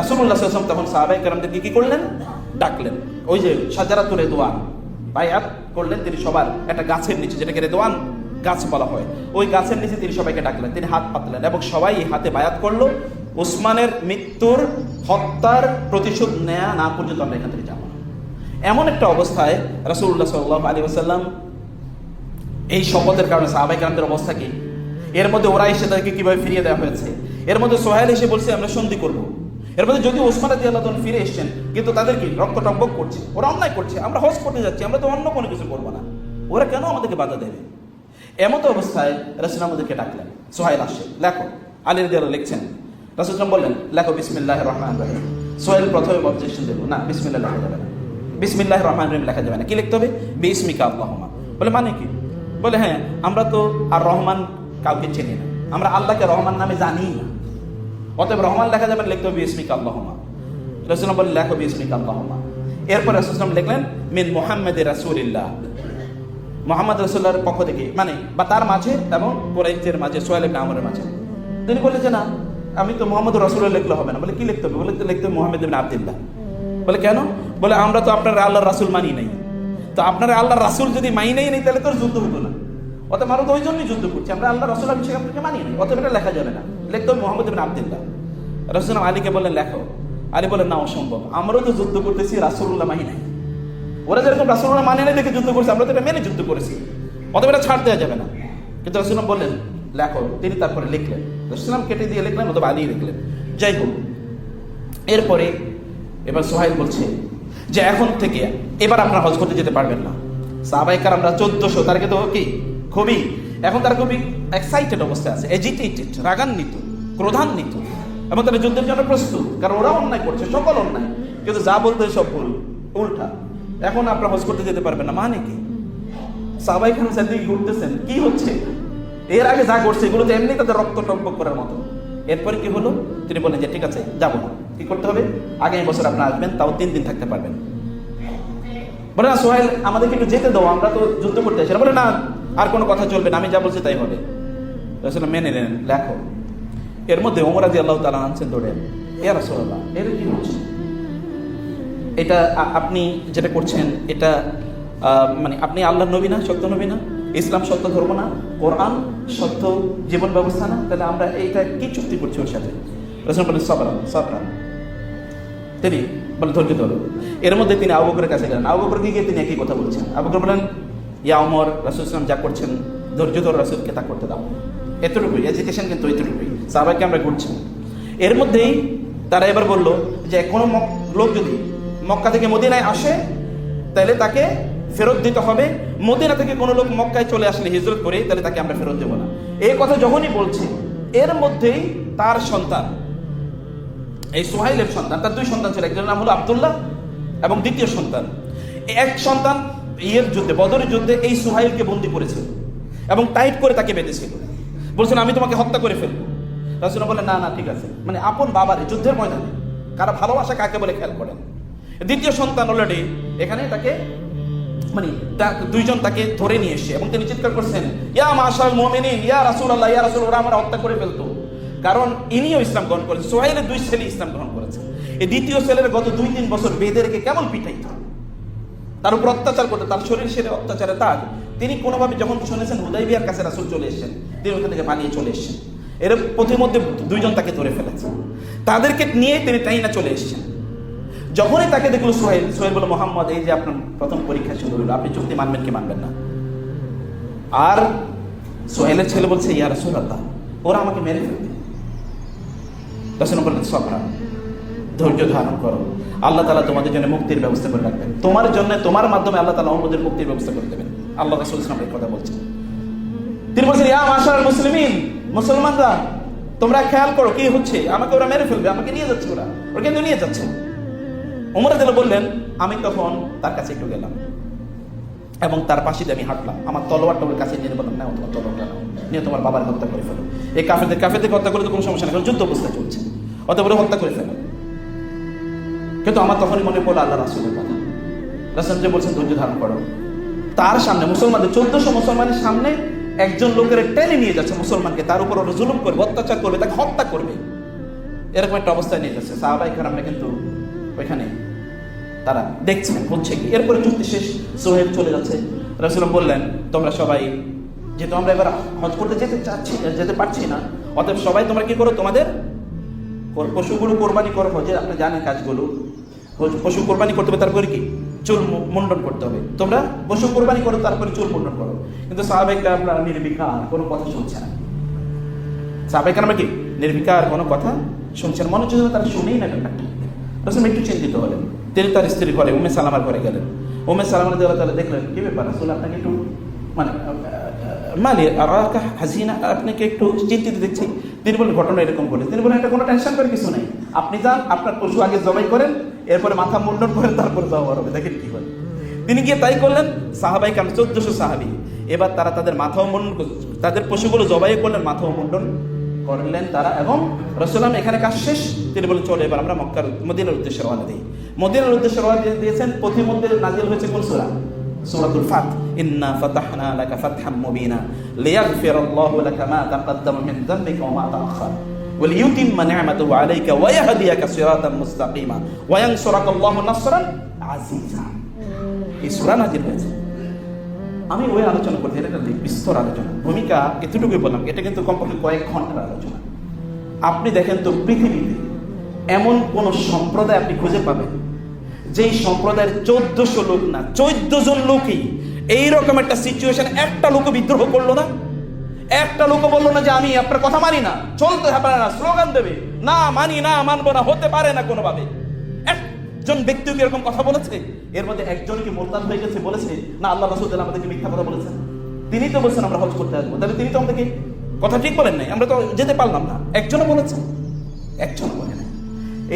রাসূলুল্লাহ সাল্লাল্লাহু আলাইহি ওয়াসাল্লাম তখন সাহাবায়ে কেরামদেরকে কি করলেন, ডাকলেন। ওই যে শাজারাতুর রিদওয়ান বায়াত করলেন তিনি সবার একটা গাছের নিচে, যেটাকে রিদওয়ান গাছ বলা হয়, ওই গাছের নিচে তিনি সবাইকে ডাকলেন। তিনি হাত পাতলেন এবং সবাই এই হাতে বায়াত করলো। ওসমানের মৃত্যুর হত্যার প্রতিশোধ নেয়া না পর্যন্ত আমরা এখান থেকে যাব না। এমন একটা অবস্থায় রাসূলুল্লাহ সাল্লাল্লাহু আলাইহি ওয়াসাল্লাম এই শপথের কারণে সাহাবায়ে কেরামদের অবস্থা কি, এর মধ্যে ওরা এসে তাদেরকে কিভাবে ফিরিয়ে দেওয়া হয়েছে, এর মধ্যে সোহেল এসে বলছে আমরা সন্ধি করব, এর মধ্যে যদি ওসমান রাদিয়াল্লাহু আনহু ফিরে এসেছেন কিন্তু তাদের কি রক্ত টকবক করছে, ওরা অন্যায় করছে, আমরা হজ করতে যাচ্ছি, আমরা তো অন্য কোনো কিছু করবো না, ওরা কেন আমাদেরকে বাধা দেবে। এমত অবস্থায় রাসূল আমাদেরকে ডাকলেন, সোহেল আসে, লেখো। আলী রাদিয়াল্লাহু লিখছেন, রাসূল বললেন লেখো বিসমিল্লাহির রহমানির রহিম। সোহেল প্রথমে অবজেকশন দিল, না বিসমিল্লাহ লেখা যাবে না, বিসমিল্লাহির রহমানির রহিম লেখা যাবে না, কি লিখতে হবে, বিসমিকা আল্লাহুম্মা। বলে মানে কি, বলে হ্যাঁ আমরা তো আর রহমান কাউকে চিনি না, আমরা আল্লাহকে রহমান নামে জানি না, অতএব রহমান লেখা যাবে, লিখতে হবে বিসমিকা আল্লাহুম্মা। রাসূল বললেন লেখো বিসমিকা আল্লাহুম্মা। এরপর রাসূল লিখলেন মিন মুহাম্মাদির রাসূলিল্লাহ, মুহাম্মদ রাসূলুল্লাহর পক্ষ থেকে, মানে বা তার মাঝে এবং কুরাইশদের মাঝে, সোহেল ইবনে আমরের মাঝে। তিনি বললেন যে না আমি তো মুহাম্মদ রাসূলুল্লাহ লিখলে হবে না। বলে কি লিখতে হবে, বলে লিখতে হবে মুহাম্মদ ইবনে আব্দুল্লাহ। বলে কেন, বলে আমরা তো আপনার আল্লাহর রাসূল মানি নাই, তো আপনার আল্লাহর রাসূল যদি মানি নাই তাহলে তো যুদ্ধ হতো না, অতএব আমরা তো ওই জন্যই যুদ্ধ করছি, আমরা আল্লাহর রাসূল আপনাকে মানি নাই, অতএব এটা লেখা যাবে না, লিখতে হবে মুহাম্মদ ইবনে আব্দুল্লাহ। রাসূল আলীকে বললেন লেখো। আলী বললেন না অসম্ভব, আমরাও তো যুদ্ধ করতেছি রাসূলুল্লাহ মানি নাই, ওরা যেরকম রাসূলুল্লাহ মানে নাই দেখে যুদ্ধ করছে, আমরা তো এটা মেনে যুদ্ধ করেছি, অতএব এটা ছাড় দেওয়া যাবে না। কিন্তু রাসূল বললেন লেখো। তিনি তারপরে লিখলেন, রাসূল কেটে দিয়ে লিখলেন, অথবা আলী লিখলেন, যাই হোক। এরপরে এবার সোহাইল বলছে যে এখন থেকে এবার আপনারা হজ করতে যেতে পারবেন না। সাহাবায়ে কেরামরা 1400, তারকে তো কি খুবই, এখন তারা খুবই এক্সাইটেড অবস্থায় আছে, এজিটেটেড, রাগান্বিত, ক্রোধান্বিত, এবং তারা যুদ্ধের জন্য প্রস্তুত, কারণ ওরা অন্যায় করছে, সকল অন্যায়, কিন্তু যা বলতে সব ভুল উল্টা। এখন আপনারা হজ করতে যেতে পারবেন না মানে কি, সাহাবায়ে কেরাম সেদিকে ঘুরতেছেন কি হচ্ছে, এর আগে যা করছে এগুলো তো এমনি তাদের রক্ত টকবক করার মতো। এরপরে কি হলো, তিনি বলেন যে ঠিক আছে যাবো না, কি করতে হবে, আগামী বছর আপনারা আসবেন, তাও 3 দিন থাকতে পারবেন। বলে না সোহেল আমাদেরকে একটু যেতে দাও, আমরা তো যুদ্ধ করতে আসি। বলে না আর কোনো কথা চলবে না, আমি যা বলছি তাই হবে। রাসূল মেনে নেন, লেখো। এর মধ্যে ওমর রাদিয়াল্লাহু তাআলা আনছেন ধরে, ইয়া রাসূলুল্লাহ এর কি হচ্ছে, এটা আপনি যেটা করছেন এটা মানে আপনি আল্লাহর নবী না, সত্য নবী না, ইসলাম সত্য ধর্ম না, কোরআন সত্য জীবন ব্যবস্থা না, তাহলে আমরা এইটা কি চুক্তি করছি ওর সাথে। রাসূল বলেন সাবরান সাবরান। তিনি বলে ধৈর্য ধরো। এর মধ্যে তিনি আবু বকরের কাছে গেলেন, আবু বকরকে গিয়ে তিনি একই কথা বলছেন। আবু বকর বলেন ইয়া ওমর, রাসূল সাল্লাল্লাহু যা করছেন ধৈর্য ধরো, রাসূলকে তা করতে দাও। এতটুকুই এজিটেশন, কিন্তু এতটুকুই সাহাবাকে আমরা ঘুরছি। এর মধ্যেই তারা এবার বলল যে কোনো লোক যদি মক্কা থেকে মদিনায় আসে তাহলে তাকে ফেরত দিতে হবে, মদিনা থেকে কোনো লোক মক্কায় চলে আসলে হিজরত করে তাহলে তাকে আমরা ফেরত দেবো না। এই কথা যখনই বলছে এর মধ্যেই তার সন্তান, এই সোহাইলের সন্তান, তার 2 সন্তান ছিল, একজনের নাম হলো আব্দুল্লাহ এবং দ্বিতীয় সন্তান, এক সন্তান ইয়ের যুদ্ধে, বদরের যুদ্ধে এই সোহাইলকে বন্দী করেছিল এবং টাইট করে তাকে বেঁধেছিল, বলছেন আমি তোমাকে হত্যা করে ফেলবো। রাসূল বললেন না না ঠিক আছে, মানে আপন বাবার যুদ্ধের ময়দানে কারা ভালোবাসা কাকে বলে খেয়াল করেন। দ্বিতীয় সন্তান অলরেডি এখানে তাকে মানে 2 জন তাকে ধরে নিয়ে এসে এবং তিনি চিৎকার করছেন ইয়া মাশাল মুমিনিন ইয়া রাসূলুল্লাহ ইয়া রাসূল, ওরা আমরা হত্যা করে ফেলতো, কারণ ইনিও ইসলাম গ্রহণ করেছে, সোহাইলের 2 ছেলে ইসলাম গ্রহণ করেছে। এই দ্বিতীয় ছেলের গত 2-3 বছর বেঁধে রেখে কেমন পিটাইতো, তার উপর অত্যাচার করতে, তার শরীর সেরে অত্যাচারে তার, তিনি কোনোভাবে যখন শুনেছেন হুদাইবিয়ার কাছে রাসূল চলে এসেছেন, তিনি ওখান থেকে পালিয়ে চলে এসেছেন। এর পথিমধ্যে 2 জন তাকে ধরে ফেলেছে, তাদেরকে নিয়ে তিনি টাইনা চলে এসেছেন। যখনই তাকে দেখলো সোহেল বলে মোহাম্মদ এই যে আপনার প্রথম পরীক্ষা শুরু হলো, আপনি চুক্তি মানবেন কি মানবেন না। আর সোহেলের ছেলে বলছে ইয়া রাসূলুল্লাহ ওরা আমাকে মেরে ফেলবে। রাসূল বললেন সবরা, ধৈর্য ধারণ করো, আল্লাহ তাআলা তোমাদের জন্য মুক্তির ব্যবস্থা করে রাখবেন, তোমার জন্য তোমার মাধ্যমে আল্লাহ তাআলা আমাদের মুক্তির ব্যবস্থা করে দেবেন। আল্লাহ রাসূল সাল্লাল্লাহু আলাইহি ওয়াসাল্লাম এই কথা বলছেন। তিনি বলছেন ইয়া মাশারাল মুসলিমিন, মুসলমানরা তোমরা খেয়াল করো কি হচ্ছে, আমাকে ওরা মেরে ফেলবে, আমাকে নিয়ে যাচ্ছে, ওরা কিন্তু নিয়ে যাচ্ছে। ওমর রাদিয়াল্লাহু বললেন আমি তখন তার কাছে একটু গেলাম এবং তার পাশে দিয়ে আমি হাঁটলাম, আমার তলোয়ারটা ওর কাছে নিয়ে বললাম না তোমার তলোয়ারটা নাও, নিয়ে তোমার বাবার হত্যা করে ফেলো, এই কাফেরদের হত্যা করে তো কোনো সমস্যা নেই, কারণ যুদ্ধ অবস্থা চলছে, অতএব হত্যা করে ফেলো। কিন্তু আমার তখনই মনে পড়লো আল্লাহ রাসূলের কথা, রাসূল যে বলছেন ধৈর্য ধারণ করো। তার সামনে মুসলমানদের 1400 মুসলমানের সামনে একজন লোকের টেনে নিয়ে যাচ্ছে মুসলমানকে, তার উপর ওরা জুলুম করবে, অত্যাচার করবে, তাকে হত্যা করবে, এরকম একটা অবস্থায় নিয়ে যাচ্ছে। সাহাবায়ে কেরামরা কিন্তু ওইখানে তারা দেখছেন হচ্ছে কি। এরপরে চুক্তি শেষ, সোহেল চলে যাচ্ছে। রাসূল বললেন তোমরা সবাই, যেহেতু আমরা এবার হজ করতে যেতে পারছি না, অতএব সবাই তোমরা কি করো, তোমাদের পশুগুলো কোরবানি করা হজে আপনি জানেন কাজগুলো, পশু কোরবানি করতে হবে তারপরে কি চুল মুন্ডন করতে হবে। তোমরা পশু কোরবানি করো তারপরে চুল মুন্ডন করো, কিন্তু সাহাবায়ে আপনারা নির্বিকার কোনো কথা শুনছে না। সাহাবায়ে কেরাম কি নির্বিকার কোনো কথা শুনছেন, মনে হচ্ছে তারা শুনেই না ব্যাপারটা। রাসূল একটু চিন্তিত হলেন, তিনি তার স্ত্রী ঘরে উম্মে সালামার ঘরে গেলেন। উম্মে সালামা রাদিয়াল্লাহু তাআলা দেখলেন কি ব্যাপার, রাসূল আপনাকে একটু মানে মালি আরাকা হাজিনা, আপনাকে একটু চিন্তিত দেখছি। তিনি বলেন ঘটনা এরকম ঘটে। তিনি বলেন এটা কোনো টেনশন করে কিছু নেই, আপনি যান আপনার পশু আগে জবাই করেন, এরপরে মাথা মুন্ডন করেন, তারপরে যাওয়া হবে, দেখেন কি হয়। তিনি গিয়ে তাই করলেন। সাহাবাই কাম 1400 সাহাবী, এবার তারা তাদের মাথাও মুন্ডন, তাদের পশুগুলো জবাই করলেন, মাথাও মুন্ডন করলেন তারা। এবং রাসূলুল্লাহ এখানে কাজ শেষ, তিনি বলেন চলো এবার আমরা মদিনার উদ্দেশ্যে রওনা দিই। মদিনার উদ্দেশ্যে রওনা দিয়েছেন। পথিমধ্যে নাজিল হয়েছে কোন সূরা? সূরাতুল ফাত। ইন্না ফাতাহনা লাকা ফাতহাম মুবিনা লিয়াগফিরাল্লাহু লাকা মা তাকাদ্দামা মিন যামবিকা ওয়া মা তাআখার ওয়া লিইউতিম্মা নি'মাতাহু আলাইকা ওয়া ইয়াহদিয়াকা সিরাতাম মুস্তাকিমা ওয়া ইয়ানসুরাকাল্লাহু নাসরান আজিজা। এই সূরা নাজিল হয়েছে। আমি ওই আলোচনা করছি, এটা একটা বিস্তর আলোচনা, ভূমিকা এতটুকুই বললাম। এটা কিন্তু কমপক্ষে কয়েক ঘন্টার আলোচনা। আপনি দেখেন তো পৃথিবীতে এমন কোন সম্প্রদায় আপনি খুঁজে পাবেন যেই সম্প্রদায়ের 1400 লোক না 14 জন লোকই এইরকম একটা সিচুয়েশন, একটা লোক বিদ্রোহ করলো না, একটা লোক বললো না যে আমি আপনার কথা মানি না, চলতে পারে না, স্লোগান দেবে না, মানি না, মানবো না, হতে পারে না কোনোভাবে। একজন ব্যক্তি কি এরকম কথা বলেছে? এর মধ্যে একজন কি মোরতাদ হয়ে গেছে বলেছে না আল্লাহ রাসূল আমাদেরকে মিথ্যা কথা বলেছেন? তিনি তো বলছেন আমরা হজ করতে আসবো, তাহলে তিনি তো আমাদেরকে কথা ঠিক বলেন নাই, আমরা তো যেতে পারলাম না। একজনও বলেছেন? একজন বলে নাই।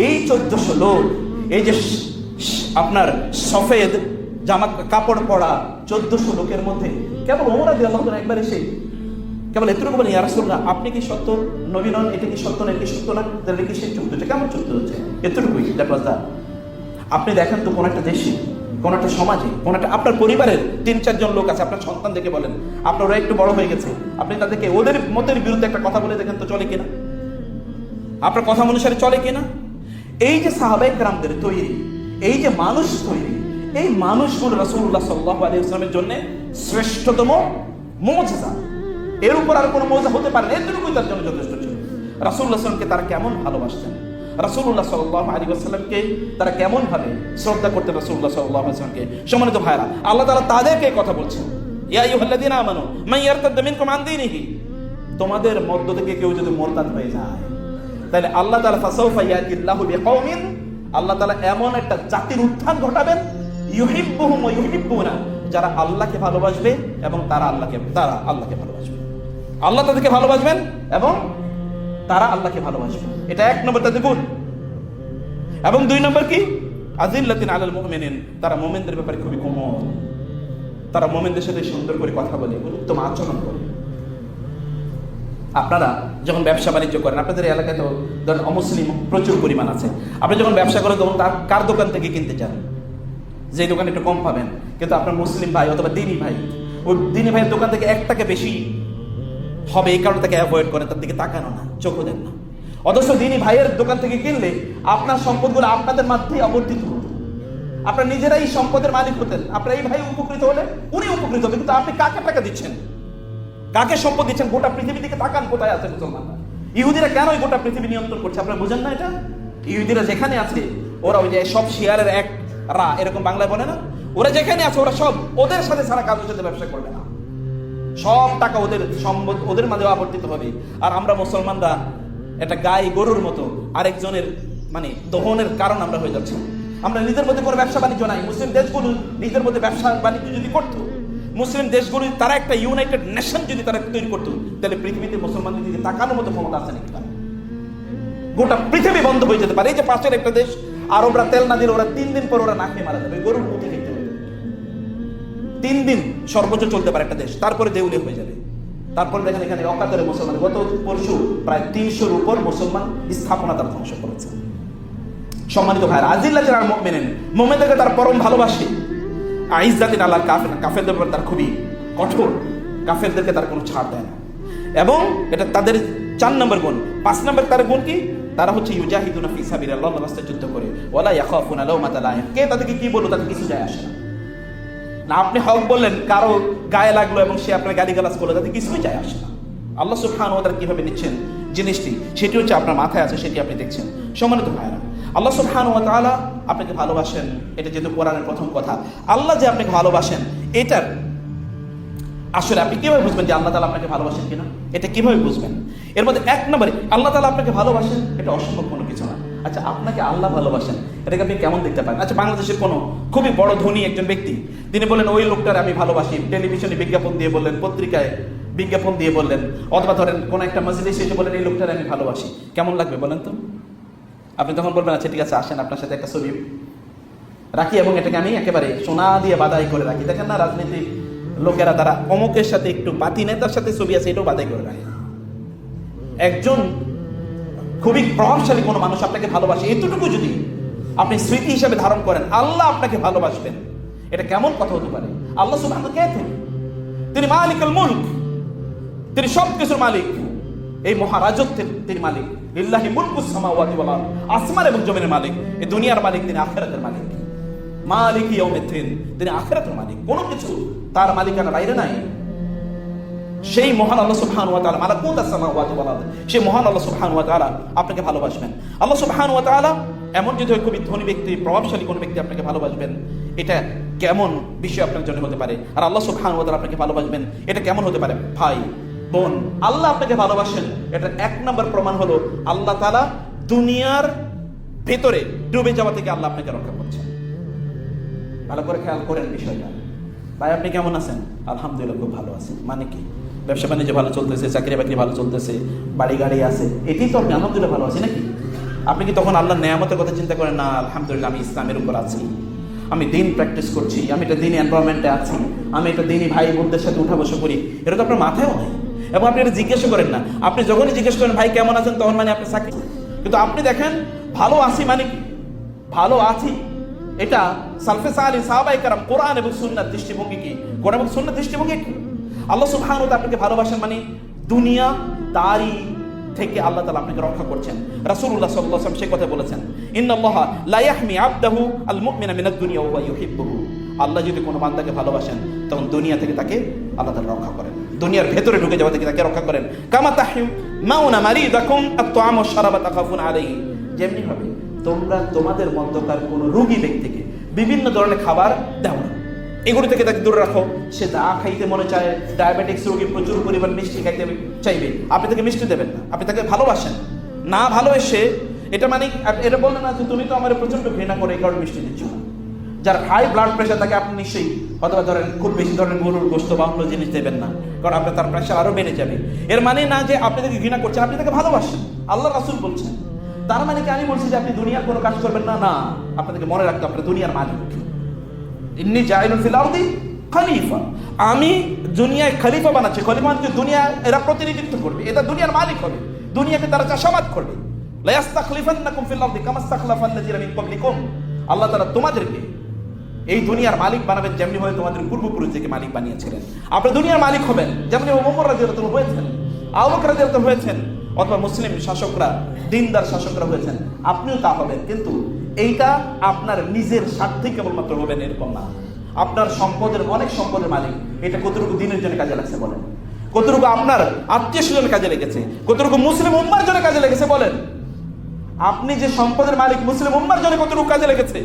এই 1400 লোক, এই যে আপনার সফেদ জামা কাপড় পরা 1400 লোকের মধ্যে কেবল ওমর রাদিয়াল্লাহু তাআলা একবার এসে কেবল এতটুকু বলেন ইয়া রাসূলুল্লাহ আপনি কি সত্য নবী নন, এটা কি সত্য না, এটা কি সত্য না, তাহলে কি সেই যুদ্ধটা কেমন যুদ্ধ হচ্ছে, এতটুকুই। That was that. আপনি দেখেন তো কোন একটা দেশে, কোন একটা সমাজে, কোন একটা আপনার পরিবারের 3-4 জন লোক আছে, আপনার সন্তান দেখে বলেন, আপনারা একটু বড় হয়ে গেছে, আপনি তাদেরকে ওদের মতের বিরুদ্ধে একটা কথা বলে দেখেন তো চলে কিনা, আপনার কথা অনুসারে চলে কিনা। এই যে সাহাবায়ে কেরামদের তৈরি, এই যে মানুষ তৈরি, এই মানুষগুলো রাসূলুল্লাহ সাল্লাল্লাহু আলাইহি ওয়াসাল্লামের জন্য শ্রেষ্ঠতম মুজিজা, এর উপর আর কোনো মুজিজা হতে পারে না, এতটুকুই তার জন্য যথেষ্ট ছিল। রাসূলুল্লাহ সাল্লাল্লাহু আলাইহি ওয়াসাল্লামকে তারা কেমন ভালোবাসতেন, রাসূলুল্লাহ সাল্লাল্লাহু আলাইহি ওয়াসাল্লামকে তারা কেমন ভাবে শ্রদ্ধা করতেন, রাসূলুল্লাহ সাল্লাল্লাহু আলাইহি ওয়াসাল্লামকে। সম্মানিত ভাইরা, আল্লাহ তাআলা তাদেরকে কথা বলছেন, ইয়া আইয়ুহাল্লাযীনা আমানু মান ইয়ারতাদ্দা মিনকুম আন দীনিহি, তোমাদের মধ্য থেকে কেউ যদি মুরতাদ হয়ে যায়, তাহলে আল্লাহ তাআলা ফাসাউফা ইয়াতিল্লাহু বিকওমিন, আল্লাহ তাআলা এমন একটা জাতির উত্থান ঘটাবেন, ইউহিব্বুহুম ওয়া ইউহিব্বুনা, যারা আল্লাহকে ভালোবাসবে এবং তারা আল্লাহকে ভালোবাসবে। আল্লাহ তাদেরকে ভালোবাসবেন এবং তারা আল্লাহকে ভালোবাসবে, এটা 1 নম্বর তাদের গুণ। এবং 2 নম্বর কি? আজিল্লাতিন আলাল মুমিনিন, তারা মুমিনদের ব্যাপারে খুবই কোমল, তারা মুমিনদের সাথে সুন্দর করে কথা বলে, উত্তম আচরণ করে। আপনারা যখন ব্যবসা বাণিজ্য করেন, আপনাদের এলাকায় তো ধরেন অমুসলিম প্রচুর পরিমাণ আছে, আপনি যখন ব্যবসা করেন তখন তার কার দোকান থেকে কিনতে চান, যে দোকানে একটু কম পাবেন, কিন্তু আপনার মুসলিম ভাই অথবা দিনী ভাই, ওই দিনী ভাইয়ের দোকান থেকে 1 টাকা বেশি হবে, এই কারণে তাকে অ্যাভয়েড করেন, তার দিকে তাকানো না, চোখও দেন না। অথচ দিনী ভাইয়ের দোকান থেকে কিনলে আপনার সম্পদগুলো আপনাদের মাধ্যমে আবর্তিত হতো, আপনার নিজেরাই সম্পদের মালিক হতেন, আপনার এই ভাই উপকৃত হলে উনি উপকৃত হবেন, কিন্তু আপনি কাকে টাকা দিচ্ছেন, কাকে সম্পদ দিচ্ছেন? গোটা পৃথিবী দিকে তাকান, কোথায় আছে মুসলমানরা? ইহুদিরা কেন গোটা পৃথিবী নিয়ন্ত্রণ করছে আপনারা বুঝেন না এটা? ইহুদিরা যেখানে আছে, ওরা ওই যে সব শেয়ারের এক রা, এরকম বাংলায় বলে না, ওরা যেখানে আছে ওরা সব ওদের সাথে ছাড়া কারোর সাথে ব্যবসা করবে না, সব টাকা ওদের সম্পদ ওদের মাঝে আবর্তিত হবে। আর আমরা মুসলমানরা একটা গাই গরুর মতো আরেকজনের মানে দহনের কারণ আমরা হয়ে যাচ্ছি। আমরা নিজের মধ্যে কোনো ব্যবসা বাণিজ্য নাই। মুসলিম দেশগুলো নিজের মধ্যে ব্যবসা বাণিজ্য যদি করতো, মুসলিম দেশগুলো তারা একটা ইউনাইটেড নেশন যদি তারা তৈরি করতো, তাহলে পৃথিবীতে মুসলমানদের দিকে তাকানোর মতো ক্ষমতা আছে নাকি? গোটা পৃথিবী বন্ধ হয়ে যেতে পারে। এই যে পাশের একটা দেশ আরবরা তেল না দিলে ওরা 3 দিন পর ওরা না খেয়ে মারা যাবে, গরুর মুখে খেতে হবে। 3 দিন সর্বোচ্চ চলতে পারে একটা দেশ, তারপরে দেউলিয়া হয়ে যাবে। তারপরে দেখেন এখানে অকাতরে মুসলমান, গত পরশু প্রায় 300-র উপর মুসলমান স্থাপনা তারা ধ্বংস করেছে। সম্মানিত ভাইরা, আজিল্লাতিন আলাল মুমিনিন, মুমিনদেরকে তার পরম ভালোবাসে। আইজ্জাতিন আলাল কাফির, কাফেরদের ব্যাপারে তার খুবই কঠোর, কাফেরদেরকে তার কোনো ছাড় দেয় না। এবং এটা তাদের 4 নম্বর গুণ। 5 নম্বর তার গুণ কি? তারা হচ্ছে ইউজাহিদুনা ফি সাবিলিল্লাহ, আল্লাহর রাস্তায় যুদ্ধ করে। ওয়ালা ইয়াখাফুনা লাওমাতা লাইম, কে তাদেরকে কি বললো তাদের কিছু যায় আসে না। না আপনি হক বললেন, কারো গায়ে লাগলো এবং সে আপনার গালিগালাজ করলো, তাতে কিছুই যায় আসে না। আল্লাহ সুবহানাহু ওয়া তাআলা কিভাবে নিচ্ছেন জিনিসটি, সেটি হচ্ছে আপনার মাথায় আছে, সেটি আপনি দেখছেন। সম্মানিত ভাইরা, আল্লাহ সুবহানাহু ওয়া তাআলা আপনাকে ভালোবাসেন, এটা যেহেতু কোরআনের প্রথম কথা। আল্লাহ যে আপনাকে ভালোবাসেন, এটার আসলে আপনি কিভাবে বুঝবেন যে আল্লাহ তাআলা আপনাকে ভালোবাসেন কিনা? এটা কিভাবে বুঝবেন? এর মধ্যে এক নম্বরে, আল্লাহ তাআলা আপনাকে ভালোবাসেন, এটা অসম্ভব কোনো কিছু না। আচ্ছা, আপনাকে আল্লাহ ভালোবাসেন, এটাকে আপনি কেমন দেখতে পারেন? আচ্ছা, বাংলাদেশের কোনো খুবই বড় ধনী একজন ব্যক্তি, তিনি বলেন ওই লোকটার আমি ভালোবাসি, টেলিভিশনে বিজ্ঞাপন দিয়ে বললেন, পত্রিকায় বিজ্ঞাপন দিয়ে বললেন, অথবা ধরেন কোন একটা মজলিসে এসে বলেন এই লোকটার আমি ভালোবাসি, কেমন লাগবে বলেন তো? আপনি তখন বলবেন আচ্ছা ঠিক আছে, আসেন আপনার সাথে একটা ছবি রাখি এবং এটাকে আমি একেবারে সোনা দিয়ে বাদাই করে রাখি। দেখেন না, রাজনীতি লোকেরা তারা অমুকের সাথে একটু বাতি নেতার সাথে ছবি আছে এটাও বাদাই করে রাখে। একজন খুবই প্রভাবশালী কোনো মানুষ আপনাকে ভালোবাসে, এতটুকু যদি আপনি স্মৃতি হিসাবে ধারণ করেন, আল্লাহ আপনাকে ভালোবাসবেন, এটা কেমন কথা হতে পারে? আল্লাহ সুবহানাহু কে তিনি? তিনি মালিকুল মুলক, তিনি সবকিছুর মালিক, এই মহারাজত্বের তিনি মালিক। লিল্লাহি মুলকুস সামাওয়াতি ওয়াল আরদ, আসমান এবং জমিনের মালিক, এই দুনিয়ার মালিক, তিনি আখিরাতের মালিক। মালিক ইয়াউমিদ্দিন, তিনি আখিরাতের মালিক, কোনো কিছু তার মালিকানার বাইরে নাই। সেই মহান আল্লাহ সুবহানাহু ওয়া তাআলা, মালাকুতাস সামাওয়াতি ওয়াল আরদ, সেই মহান আল্লাহ সুবহানাহু ওয়া তাআলা আপনাকে ভালোবাসবেন। আল্লাহ সুবহানাহু ওয়া তাআলা এমন যদি খুবই ধনী ব্যক্তি, প্রভাবশালী কোনো ব্যক্তি আপনাকে ভালোবাসবেন, এটা কেমন বিষয় আপনার জন্য হতে পারে? আর আল্লাহ সুবহানাহু ওয়া তাআলা আপনাকে ভালোবাসবেন, এটা কেমন হতে পারে? ভাই বোন, আল্লাহ আপনাকে ভালোবাসেন, এটা এক নম্বর প্রমাণ হলো আল্লাহ তাআলা দুনিয়ার ভেতরে ডুবে যাওয়া থেকে আল্লাহ আপনাকে রক্ষা করছেন। ভালো করে খেয়াল করেন বিষয়টা। ভাই আপনি কেমন আছেন? আলহামদুলিল্লাহ খুব ভালো আছি। মানে কি? ব্যবসা বাণিজ্য ভালো চলতেছে, চাকরি বাকরি ভালো চলতেছে, বাড়ি গাড়ি আছে, এটাই তো আপনি আলহামদুলিল্লাহ ভালো আছি নাকি? আপনি কি তখন আল্লাহর নেয়ামতের কথা চিন্তা করেন না? আলহামদুলিল্লাহ আমি ইসলামের উপর আছি, আমি দিন প্র্যাকটিস করছি, আমি একটা দিনই এনভায়রনমেন্টে আছি, আমি একটা দিনই ভাই বোনদের সাথে উঠা বসা করি, এটা তো আপনার মাথায়ও নেই। এবং আপনি এটা জিজ্ঞেস করেন না। আপনি যখনই জিজ্ঞেস করেন ভাই কেমন আছেন, তখন মানে আপনি চাকরি, কিন্তু আপনি দেখেন ভালো আছি মানে কি? ভালো আছি এটা সালফে সালেহ সাহাবায়ে কেরাম কোরআন এবং সুন্নাহর দৃষ্টিভঙ্গি কি? কোরআন এবং সুন্নাহর দৃষ্টিভঙ্গি কি? আল্লাহ সুবহানাহু ওয়া তাআলা আপনাকে ভালোবাসেন মানে দুনিয়া দারি থেকে আল্লাহ তাআলা আপনাকে রক্ষা করছেন। রাসূলুল্লাহ সাল্লাল্লাহু আলাইহি ওয়াসাল্লাম সেই কথা বলেছেন, ইন্নাল্লাহা লা ইয়াহমি আবদাহু আল মুমিনা মিনাদ দুনিয়া ওয়া ইউহিব্বুহু। আল্লাহ যদি কোনো বান্দাকে ভালোবাসেন, তখন দুনিয়া থেকে তাকে আল্লাহ তাআলা রক্ষা করেন, দুনিয়ার ভেতরে ঢুকে যাওয়া থেকে তাকে রক্ষা করেন। কামা তাহমাউনা মারিদাকুম আত-তাআম ওয়াশ-শারাবা তাখাফুনা আলাইহি, যেমনি ভাবে তোমরা তোমাদের মধ্যকার কোনো রোগী ব্যক্তিকে বিভিন্ন ধরনের খাবার দাও না, এগুলো থেকে তাকে দূরে রাখো। সে যা খাইতে মনে চায়, ডায়াবেটিক্স রোগী প্রচুর পরিমাণ মিষ্টি খাইতে চাইবে, আপনি তাকে মিষ্টি দেবেন না, আপনি তাকে ভালোবাসেন না। ভালোবেসে এটা মানে এটা বললেন না যে তুমি তো আমার প্রচন্ড ঘৃণা করে এই কারণে মিষ্টি দিচ্ছ না। যার হাই ব্লাড প্রেশার তাকে আপনি নিশ্চয়ই অথবা ধরেন খুব বেশি ধরনের গরুর গোশত বা অন্য জিনিস দেবেন না, কারণ আপনার তার প্রেশার আরো বেড়ে যাবে। এর মানে না যে আপনি তাকে ঘৃণা করছেন, আপনি তাকে ভালোবাসেন। আল্লাহ রাসূল বলছেন, তার মানে কি আমি বলছি যে আপনি দুনিয়ার কোনো কাজ করবেন না? না, আপনাদেরকে মনে রাখতে আপনার দুনিয়ার মালিক। ইন্নী জাইলুন ফিল আরদি খলিফা, আমি দুনিয়ায় খলিফা বানাচ্ছি। খলিফা মানে দুনিয়া এরা প্রতিনিধিত্ব করবে, এটা দুনিয়ার মালিক হবে, দুনিয়াকে তারা চাষাবাদ করবে। লা ইস্তাখলিফান্নাকুম ফিল আরদি কামা ইস্তাখলাফাল্লাযিনা মিন ক্বাবলিকুম, আল্লাহ তাআলা তোমাদেরকে এই দুনিয়ার মালিক বানাবেন যেমনি ভাবে তোমাদের পূর্বপুরুষদেরকে মালিক বানিয়েছিলেন। আপনি দুনিয়ার মালিক হবেন যেমনি ওমর রাদিয়াল্লাহু আনহু হয়েছেন, আবু বকর রাদিয়াল্লাহু আনহু হয়েছেন, অথবা মুসলিম শাসকরা, দিনদার শাসকরা হয়েছেন, আপনিও তা হবেন। কিন্তু এইটা আপনার নিজের স্বার্থে কেবলমাত্র হবেন এরকম না। আপনার সম্পদের, অনেক সম্পদের মালিক, এটা কতটুকু দিনের জন্য কাজে লাগছে বলেন? কতটুকু আপনার আত্মীয় স্বজনের কাজে লেগেছে? কতটুকু মুসলিম উম্মার জন্য কাজে লেগেছে বলেন? আপনি যে সম্পদের মালিক, মুসলিম উম্মার জন্য কতটুকু কাজে লেগেছে?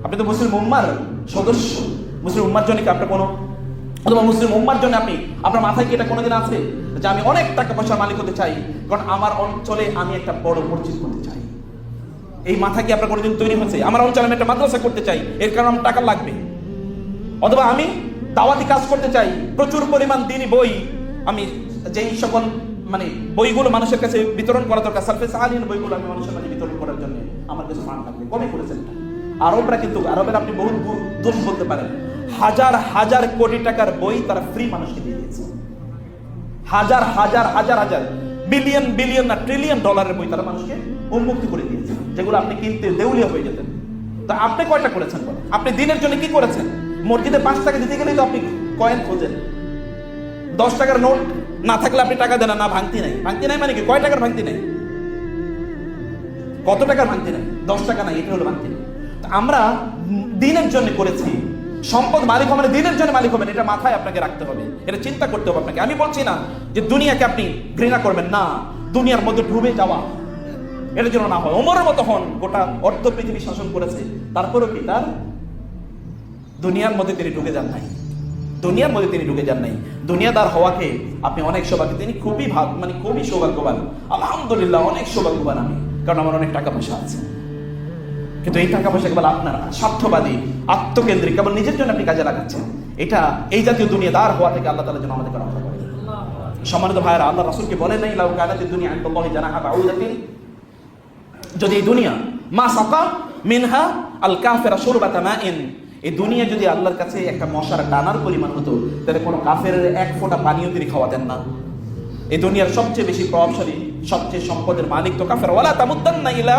আপনি তো মুসলিম উম্মার সদস্য। মুসলিম উম্মার জন্য কি আপনার কোনো, অথবা মুসলিম উম্মার জন্য আপনি, আপনার মাথায় কি এটা কোনোদিন আছে যে আমি অনেক টাকা পয়সার মালিক হতে চাই, কারণ আমার অঞ্চলে আমি একটা বড় মসজিদ করতে চাই? এই মাথা কি আপনার কোনোদিন তৈরি হয়েছে? আমার অঞ্চলে আমি একটা মাদ্রাসা করতে চাই, এর কারণে আমার টাকা লাগবে। অথবা আমি দাওয়াতি কাজ করতে চাই, প্রচুর পরিমাণ দ্বীনি বই, আমি যেই সকল মানে বইগুলো মানুষের কাছে বিতরণ করা দরকার, সালফে সালেহিন বইগুলো আমি মানুষের মাঝে বিতরণ করার জন্য আমার কাছে ফান্ড লাগবে। কমে করেছেন আরবরা, কিন্তু আরবের আপনি বহু দোষ বলতে পারেন, হাজার হাজার কোটি টাকার বই তারা ফ্রি মানুষকে দিয়ে দিয়েছে। হাজার হাজার হাজার হাজার বিলিয়ন বিলিয়ন না ট্রিলিয়ন ডলারের বই তারা মানুষকে উন্মুক্ত করে দিয়েছে, যেগুলো আপনি কিনতে দেউলিয়া হয়ে যেতেন। তা আপনি কয়টা করেছেন বলেন? আপনি দিনের জন্য কি করেছেন? মসজিদে 5 টাকা দিতে গেলেই তো আপনি কয়েন খোঁজেন। 10 টাকার নোট না থাকলে আপনি টাকা দেন না। ভাঙতি নাই, ভাঙতি নাই মানে কি? কয় টাকার ভাঙতি নাই? কত টাকার ভাঙতি নাই? 10 টাকা নাই, এটা হলো ভাঙতি নাই। আমরা দিনের জন্য করেছি, সম্পদ মালিক হবেন, দিনের জন্য মালিক হবেন, এটা মাথায় আপনাকে রাখতে হবে, এটা চিন্তা করতে হবে আপনাকে। আমি বলছি না যে দুনিয়াকে আপনি ঘৃণা করবেন, না, দুনিয়ার মধ্যে ডুবে যাওয়া এটার জন্য না হয়। ওমরের মতো হন, গোটা অর্ধ পৃথিবী শাসন করেছে, তারপরেও কি তার দুনিয়ার মধ্যে তিনি ঢুকে যান নাই, দুনিয়ার মধ্যে তিনি ঢুকে যান নাই। দুনিয়াদার হওয়াকে আপনি অনেক সৌভাগ্য, তিনি খুবই মানে খুবই সৌভাগ্যবান, আলহামদুলিল্লাহ অনেক সৌভাগ্যবান আমি, কারণ আমার অনেক টাকা পয়সা আছে। কিন্তু এই টাকা পয়সা কেবল আপনার স্বার্থবাদী, আত্মকেন্দ্রিক, কেবল নিজের জন্য আপনি কাজে লাগাচ্ছেন। এটা এই জাতীয় দুনিয়াদার হওয়া থেকে আল্লাহ তাআলা যেন আমাদেরকে রক্ষা করে। সম্মানিত ভাইরা, আল্লাহ রাসূলকে বলেন নাই লাউ কানাতিদ দুনিয়া ইনদাল্লাহি জানাহা বাউদাতিন, যদি এই দুনিয়া মা সাকা মিনহা আল কাফিরা শুরবাতা মাইন, এই দুনিয়া যদি আল্লাহর কাছে একটা মশার ডানার পরিমাণ হতো, তাহলে কোনো কাফেরের এক ফোঁটা পানিও তিনি খাওয়াতেন না। এই দুনিয়ার সবচেয়ে বেশি প্রভাবশালী, সবচেয়ে সম্পদের মালিক তো কাফের। ওয়ালা তামুদ্দান্না ইলা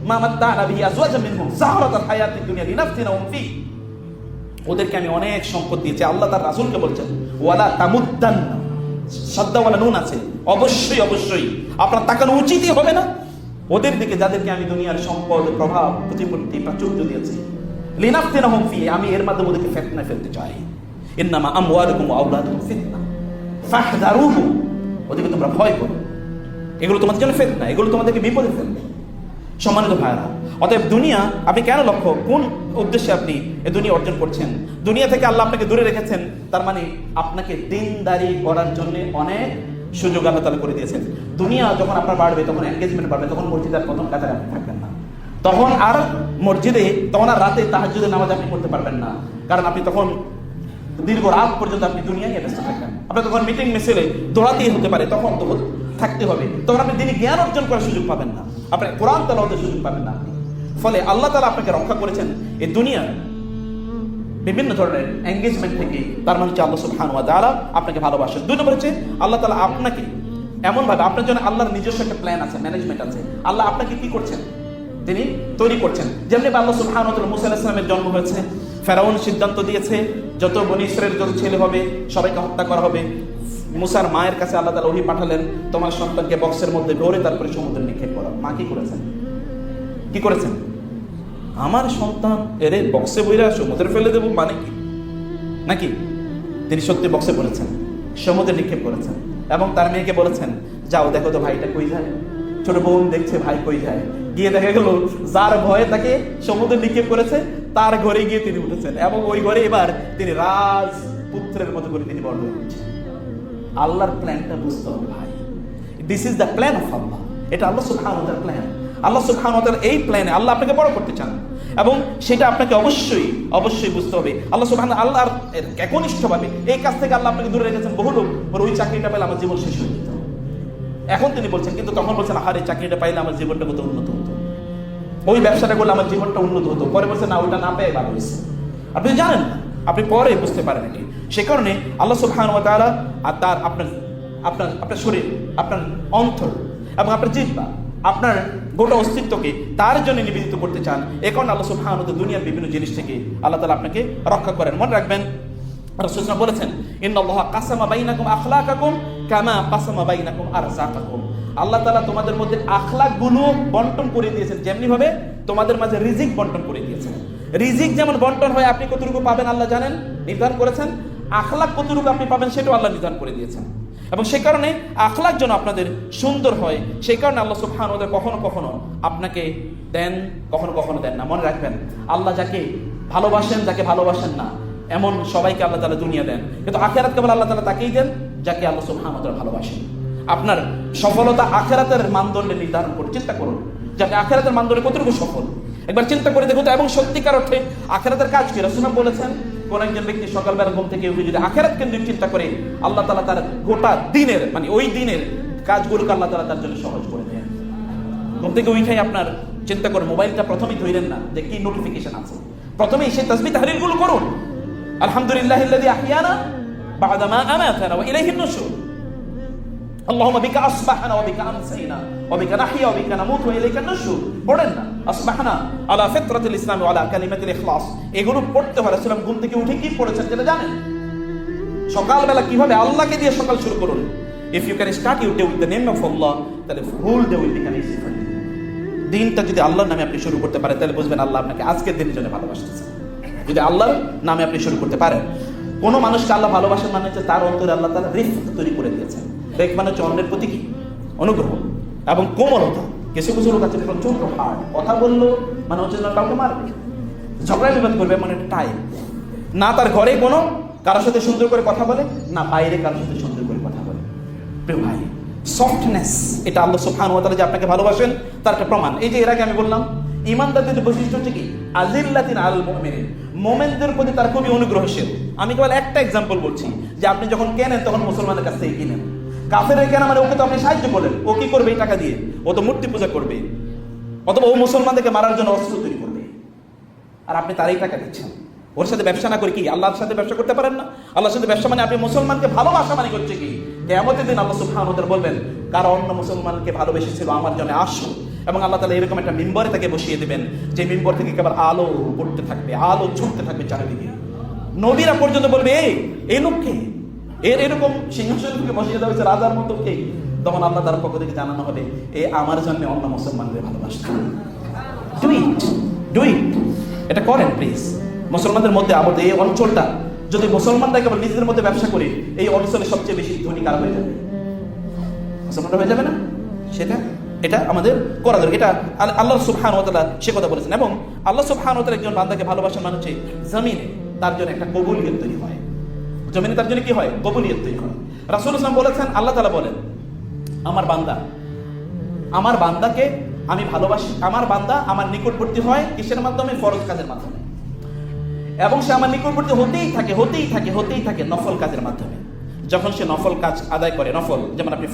মা মাত্তা'না বিহি আজওয়াজাম মিনহুম যাহরাতাল হায়াতিদ দুনিয়া লিনাফতিনাহুম ফি, ওদেরকে আমি অনেক সম্পদ দিয়েছি। আল্লাহ তার রাসূলকে বলছেন ওয়ালা তামুদ্দান্না, সাদ্দাওয়ালা নুন আছে, অবশ্যই অবশ্যই আপনার তাকানো উচিতই হবে না ওদের দিকে যাদেরকে আমি দুনিয়ার সম্পদ, প্রভাব, প্রতিপত্তি, প্রাচুর্য দিয়েছি। লিনাফতিনাহুম ফি, আমি এর মাধ্যমে ওদেরকে ফিতনায় ফেলতে চাই। ইন্নামা আমওয়ালুকুম ওয়া আওলাদুকুম ফিতনা ফাহযারুহু, ওদেরকে তোমরা ভয় করো, এগুলো তোমাদের জন্য ফিতনা, এগুলো তোমাদেরকে বিপদে ফেলবে। সম্মানিত ভাইরা, অতএব দুনিয়া আপনি কেন লক্ষ্য, কোন উদ্দেশ্যে আপনি এই দুনিয়া অর্জন করছেন? দুনিয়া থেকে আল্লাহ আপনাকে দূরে রেখেছেন, তার মানে আপনাকে দিনদারি করার জন্য অনেক সুযোগ আল্লাহ তাআলা করে দিয়েছেন। দুনিয়া যখন আপনার বাড়বে, তখন এনগেজমেন্ট বাড়বে, তখন মসজিদের প্রথম কাতারে আপনি থাকবেন না, তখন আর মসজিদে, তখন আর রাতে তাহাজ্জুদের নামাজ আপনি পড়তে পারবেন না, কারণ আপনি তখন দীর্ঘ রাত পর্যন্ত আপনি দুনিয়া নিয়ে ব্যস্ত থাকবেন। আপনি তখন মিটিং মিছিলে দৌড়াতেই হতে পারে, তখন তো থাকতে হবে, তখন আপনি দিনই জ্ঞান অর্জন করার সুযোগ পাবেন না, আপনি কোরআন তেলাওয়াতের সুযোগ পাবেন না। ফলে আল্লাহ তাআলা আপনাকে রক্ষা করেছেন এই দুনিয়ার বিভিন্ন ধরনের এঙ্গেজমেন্ট থেকে। তার মানে হচ্ছে আল্লাহ সুবহানাহু ওয়া তাআলা আপনাকে ভালোবাসেন। দুই নম্বর হচ্ছে আল্লাহ তাআলা আপনাকে এমন ভাবে, আপনার জন্য আল্লাহর নিজস্ব একটা প্ল্যান আছে, ম্যানেজমেন্ট আছে। আল্লাহ আপনাকে কি করছেন, তিনি তৈরি করছেন। যেমনি আল্লাহ সুবহানাহু ওয়া তাআলা মুসা আলাইহিস সালামের জন্ম হয়েছে, ফেরাউন সিদ্ধান্ত দিয়েছে যত বনী ইসরায়েলের যত ছেলে হবে সবাইকে হত্যা করা হবে। মুসার মায়ের কাছে আল্লাহ তাআলা ওহী পাঠালেন, তোমার সন্তানকে বক্সের মধ্যে ভরে তারপরে সমুদ্রে নিক্ষেপ করো। মা কি করেছেন, কি করেছেন? আমার সন্তান এরে বক্সে বইরা সমুদ্রে ফেলে দেবো মানে কি, নাকি? তিনি সত্যি বক্সে বলেছেন, সমুদ্রে নিক্ষেপ করেছেন, এবং তার মেয়েকে বলেছেন যাও দেখো তো ভাইটা কই যায়। ছোট বোন দেখছে ভাই কই যায়, গিয়ে দেখা গেল যার ভয়ে তাকে সমুদ্রে নিক্ষেপ করেছে তার ঘরে গিয়ে তিনি উঠেছেন, এবং ওই ঘরে এবার তিনি রাজপুত্রের মতো করে তিনি বড় হয়ে উঠছেন। আল্লাহর প্ল্যানটা বুঝতে হবে ভাই, this is the plan of Allah. এটা আল্লাহ সুবহানাহু ওয়া তাআলার প্ল্যান। আল্লাহ সুবহানাহু ওয়া তাআলা এই প্ল্যানে আল্লাহ আপনাকে বড় করতে চান, এবং সেটা আপনাকে অবশ্যই অবশ্যই বুঝতে হবে। আল্লাহ সুবহানাহু আল্লাহর একনিষ্ঠভাবে এই কাজ থেকে আল্লাহ আপনাকে দূরে রেখেছেন। বহু লোক ওই চাকরিটা পেলে আমার জীবন শেষ হয়ে যেত, এখন তিনি বলছেন, কিন্তু তখন বলছেন আহারে চাকরিটা পাইলে আমার জীবনটা কত উন্নত হতো, ওই ব্যবসাটা করলে আমার জীবনটা উন্নত হতো। পরে বলছেন না, ওইটা না পেয়ে ভালো হয়েছে। আপনি জানেন না, আপনি পরে বুঝতে পারেন এটি। সে কারণে আল্লাহ সুবহানাহু ওয়া তাআলা আর তার আপনার আপনার আপনার শরীর, আপনার অন্তর এবং আপনার জিহ্বা, আপনার গোটা অস্তিত্বকে তার জন্য নিবেদিত করতে চান। এ কারণে আল্লাহ সুবহানাহু ওয়া তাআলা দুনিয়ার বিভিন্ন জিনিস থেকে আল্লাহ তাআলা আপনাকে রক্ষা করেন। মনে রাখবেন, রাসূল সাল্লাল্লাহু আলাইহি ওয়াসাল্লাম বলেছেন ইন্নাল্লাহা কাসামা বাইনাকুম আখলাকাকুম কামা কাসামা বাইনাকুম আরযাকাকুম। আল্লাহ তাআলা তোমাদের মধ্যে আখলাকগুলো বন্টন করে দিয়েছেন, যেমনি ভাবে তোমাদের মাঝে রিজিক বন্টন করে দিয়েছেন। রিজিক যেমন বন্টন হয়, আপনি কতটুকু পাবেন আল্লাহ জানেন, নির্ধারণ করেছেন। আখলাক কতটুকু আপনি পাবেন সেটাও আল্লাহ নির্ধারণ করে দিয়েছেন, এবং সেই কারণে আখলাক যেন আপনাদের সুন্দর হয়, সেই কারণে আল্লাহ সুবহানাহু ওয়া তাআলা কখনো কখনো আপনাকে দেন, কখনো কখনো দেন না। মনে রাখবেন, আল্লাহ যাকে ভালোবাসেন, যাকে ভালোবাসেন না এমন সবাইকে আল্লাহ তাআলা দুনিয়া দেন, কিন্তু আখিরাত কেবল আল্লাহ তাআলা তাকেই দেন যাকে আল্লাহ সুবহানাহু ওয়া তাআলা ভালোবাসেন। আপনার সফলতা আখিরাতের মানদণ্ডে নির্ধারণ করে চিন্তা করুন যে আপনি আখিরাতের মানদণ্ডে কতটুকু সফল, একবার চিন্তা করে দেখুন তো। এবং সত্যিকার অর্থে আখিরাতের কাজ কি? রাসূল বলেছেন, কোন একজন ব্যক্তি সকালবেলা ঘুম থেকে উঠে যদি আখিরাত কেন্দ্রিক চিন্তা করে, আল্লাহ তাআলা তার গোটা দিনের, মানে ওই দিনের কাজগুলোকে আল্লাহ তাআলা তার জন্য সহজ করে দেন। ঘুম থেকে উঠেই আপনার চিন্তা করে মোবাইলটা প্রথমেই ধরেন না যে কি নোটিফিকেশন আছে, প্রথমেই সেই তাসবিহ তাহলিলগুলো করুন। আলহামদুলিল্লাহিল্লাযী আহইয়ানা বা'দা মা আমাতানা ওয়া ইলাইহিন নুশুর। আল্লাহুম্মা বিকা আসবাহনা ওয়া বিকা আমসাইনা ওয়া বিকা নাহইয়া ওয়া বিকা নামুতু ওয়া ইলাইকান নুশুর। পড়েন না আসবাহনা আলা ফিতরাতিল ইসলাম ওয়া আলা কালিমাতিল ইখলাস, এগুলো পড়তে হয়। রাসূল ঘুম থেকে উঠে কি পড়েছেন যেটা জানেন? সকালবেলা কিভাবে আল্লাহকে দিয়ে সকাল শুরু করুন। If you can start your day with the name of Allah, তাহলে whole day will become easy for you. দিনটা যদি আল্লাহর নামে আপনি শুরু করতে পারেন, তাহলে বুঝবেন আল্লাহ আপনাকে আজকের দিনের জন্য ভালোবাসতেছেন। যদি আল্লাহর নামে আপনি শুরু করতে পারেন। কোনো মানুষকে আল্লাহ ভালোবাসেন মানে হচ্ছে তার অন্তরে আল্লাহ তাআলা রিফক তৈরি করে দিয়েছেন। রেক মানে হচ্ছে অন্যের প্রতি কি অনুগ্রহ এবং কোমলতা। কিছু কিছু লোক আছে প্রচন্ড হার্ড, কথা বললো মানে হচ্ছে না কাউকে মারবে, ঝগড়া বিবাদ করবে, মানে টাইম না তার ঘরে কোনো কারোর সাথে সুন্দর করে কথা বলে, না বাইরে কারোর সাথে সুন্দর করে কথা বলে। প্রিয় ভাই, সফটনেস এটা আল্লাহ সুবহানাহু ওয়া তাআলা যে আপনাকে ভালোবাসেন তার একটা প্রমাণ। এই যে এর আগে আমি বললাম ঈমানদারদের বৈশিষ্ট্য হচ্ছে কি আজিল্লাতিন আলাল মুমিনিন, মুমিনদের প্রতি তার খুবই অনুগ্রহশীল। আমি কেবল একটা এক্সাম্পল বলছি যে আপনি যখন কেনেন তখন মুসলমানের কাছ থেকে কিনেন। কাফেরের কেনা মানে ওকে তো আপনি সাহায্য করেন, ও কি করবে এই টাকা দিয়ে? ও তো মূর্তি পূজা করবে, অথবা ও মুসলমানদেরকে মারার জন্য অস্ত্র তৈরি করবে, আর আপনি তারই টাকা দিচ্ছেন। ওর সাথে ব্যবসা না করে কি আল্লাহর সাথে ব্যবসা করতে পারেন না? আল্লাহর সাথে ব্যবসা মানে আপনি মুসলমানকে ভালোবাসা মানে করছে কি কিয়ামতের দিন আল্লাহ সুবহানাহু ওয়া তাআলা বলবেন কারা অন্য মুসলমানকে ভালোবেসেছিল আমার জন্য আসো, এবং আল্লাহ তাআলা এরকম একটা মিম্বরে তাকে বসিয়ে দিবেন যে মিম্বর থেকে কেবল আলো পড়তে থাকবে, আলো ছুটতে থাকবে চারিদিকে। নবীরা পর্যন্ত বলবে এই লোককে এরকম সিংহাসন থেকে বসিয়ে দেওয়া হয়েছে রাজার মতো কে? তখন আল্লাহ তার পক্ষ থেকে জানানো হবে এ আমার জন্য অন্য মুসলমানদের ভালোবাসে। ডু ইট, এটা করেন প্লিজ। মুসলমানদের মধ্যে আমাদের এই অঞ্চলটা যদি মুসলমানরা কেবল নিজেদের মধ্যে ব্যবসা করে, এই অঞ্চলে সবচেয়ে বেশি ধনী কারা হয়ে যাবে? মুসলমানরা হয়ে যাবে না? এটা আমাদের করা দরকার। এটা আল্লাহ সুবহানাহু ওয়া তাআলা সে কথা বলেছেন। এবং আল্লাহ সুবহানাহু ওয়া তাআলা একজন বান্দাকে ভালোবাসার মানে হচ্ছে জমিনে তার জন্য একটা কবুলিয়ত তৈরি হয়। জমিনে তার জন্য কি হয়? কবুলিয়ত তৈরি হয়। রাসূলুল্লাহ সাল্লাল্লাহু আলাইহি ওয়াসাল্লাম বলেছেন, আল্লাহ তাআলা বলেন আমার বান্দাকে আমি ভালোবাসি, আমার বান্দা আমার নিকটবর্তী হয় কিসের মাধ্যমে? ফরজ কাজের মাধ্যমে। এবং সে আমার নিকটবর্তী হতেই থাকে নফল কাজের মাধ্যমে। যখন সে নফল কাজ আদায় করে, নফল যেমন আপনি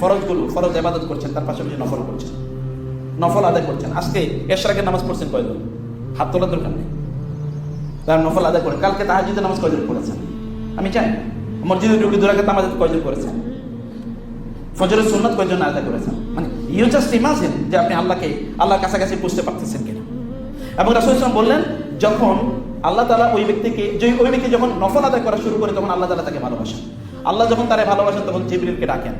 ফরজ ইবাদত করছেন, তার পাশাপাশি নফল করছেন, নফল আদায় করছেন। আজকে এশরাকের নামাজ পড়ছেন কয়জন? হাত তোলার দরকার নেই, তার নফল আদায় করে। কালকে তাহাজ্জুদের নামাজ কয়জন পড়েছেন? আমি চাই মসজিদে ঢুকে 2 রাকাত নামাজ কয়জন করেছেন? ফজরের সুন্নাত কয়জন আদায় করেছেন? মানে ইউ জাস্ট ইমাজিন যে আপনি আল্লাহর কাছাকাছি পৌঁছতে পারতেছেন কিনা। এবং রাসূল সাল্লাল্লাহু আলাইহি ওয়াসাল্লাম বললেন যখন আল্লাহ তাআলা ওই ব্যক্তি যখন নফল আদায় করা শুরু করে তখন আল্লাহ তাআলা তাকে ভালোবাসেন। আল্লাহ যখন তারে ভালোবাসেন তখন জিবরিলকে ডাকেন,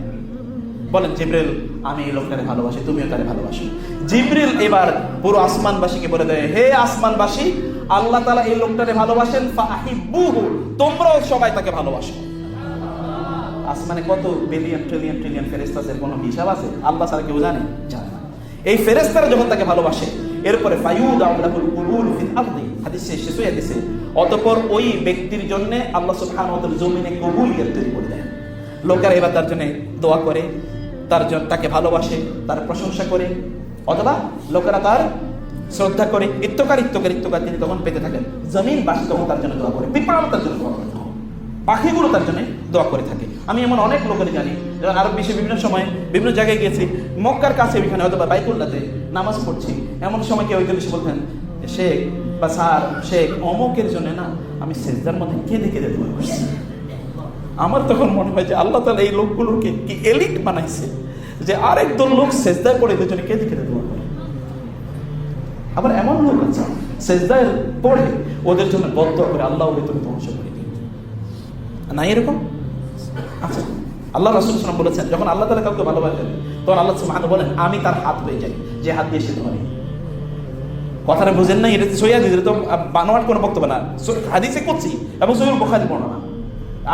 বলেন জিবরিল আমি এই লোকটারে ভালোবাসি, তুমিও তারে ভালোবাসো। জিবরিল এবার পুরো আসমানবাসীকে বলে দেয়, হে আসমানবাসী, আল্লাহ তাআলা এই লোকটারে ভালোবাসেন, ফাহিব্বুহু, তোমরাও সবাই তাকে ভালোবাসো। আসমানে কত বিলিয়ন ট্রিলিয়ন ফেরেশতা আছে, কোনো হিসাব আছে? আল্লাহ ছাড়া কেউ জানে? জানে না। এই ফেরেশতারা যখন তাকে ভালোবাসে এরপরে ফায়ুদাউ লাহুল কুবুল ফিল আরদি, হাদিসে শেষ হয়ে গেছে, অতঃপর ওই ব্যক্তির জন্য আল্লাহ সুবহানাহু ওয়া তাআলা জমিনে কবুলিয়ত তৈরি করে দেন। লোকেরা এবার তার জন্য দোয়া করে, তাকে ভালোবাসে, তার প্রশংসা করে, অথবা লোকেরা তার শ্রদ্ধা করে, ইত্তকার তিনি তখন পেতে থাকেন। জমিনবাসী তখন তার জন্য দোয়া করে, পিঁপড়াও তার জন্য দোয়া করে, পাখিগুলো তার জন্য দোয়া করে থাকে। আমি এমন অনেক লোকের জানি যেমন আরব বিশ্বে বিভিন্ন সময় বিভিন্ন জায়গায় গিয়েছি, মক্কার কাছে ওইখানে অথবা বাইতুল্লাহতে নামাজ পড়ছি, এমন সময় কেউ এসে বলতেন শেখ বা স্যার শেখ অমুকের জন্য না আমি সেজদার মধ্যে কেঁদে দোয়া করছি। আমার তখন মনে হয় যে আল্লাহ তাআলা এই লোকগুলোকে কি এলিট বানাইছে যে আরেক দল লোক সেজদায় পড়ে এদের জন্য কেঁদে দোয়া করে। আবার এমন লোক আছে সেজদায় পড়ে ওদের জন্য বদদোয়া করে, আল্লাহ ওদের তুমি ধ্বংস করে দিন না, এরকম আচ্ছা। আল্লাহ রাসূল সাল্লাল্লাহু আলাইহি ওয়াসাল্লাম বলেছেন যখন আল্লাহ তাআলা কাউকে ভালোবাসেন তখন আল্লাহ সুবহানাহু বলেন আমি তার হাত হয়ে যাই, যে হাত দিয়ে সে ধরে। কথাটা বুঝেন না? এটা সহিহ হাদিস, এটা তো বানোয়াট কোনো বক্তব্য না, হাদিসে কুদসি এবং সহিহ বুখারীর বর্ণনা।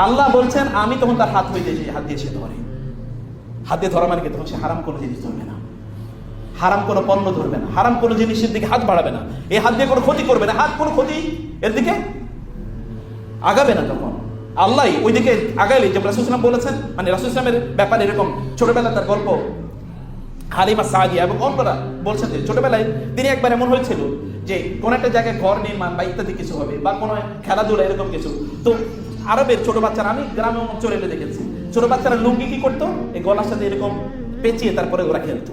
আল্লাহ বলছেন আমি তখন তার হাত হয়ে যাই, যে হাত দিয়ে সে ধরে। হাত দিয়ে ধরা মানে কি? তখন সে হারাম কোনো জিনিস ধরবে না, হারাম কোনো পণ্য ধরবে না, হারাম কোনো জিনিসের দিকে হাত বাড়াবে না, এই হাত দিয়ে কোনো ক্ষতি করবে না, হাত কোনো ক্ষতি এর দিকে আগাবে না। তখন আল্লাহ ওইদিকে আগাইলে, যেমন রাসূল সাল্লাল্লাহু আলাইহি ওয়াসাল্লাম বলেছেন, মানে রাসূল সাল্লাল্লাহু আলাইহি ওয়াসাল্লামের ব্যাপারে এরকম ছোটবেলা তার গল্প হালিমা সাদিয়া এবং অন্যরা বলছেন যে ছোটবেলায় তিনি একবার এমন হয়েছিল যে কোন একটা জায়গায় ঘর নির্মাণ বা ইত্যাদি কিছু হবে বা কোনো খেলাধুলা এরকম কিছু, তো আরবের ছোট বাচ্চারা, আমি গ্রামে অঞ্চলে দেখেছি, ছোট বাচ্চারা লুঙ্গি কি করতো, এই গলার সাথে এরকম পেঁচিয়ে তারপরে ওরা খেলতো,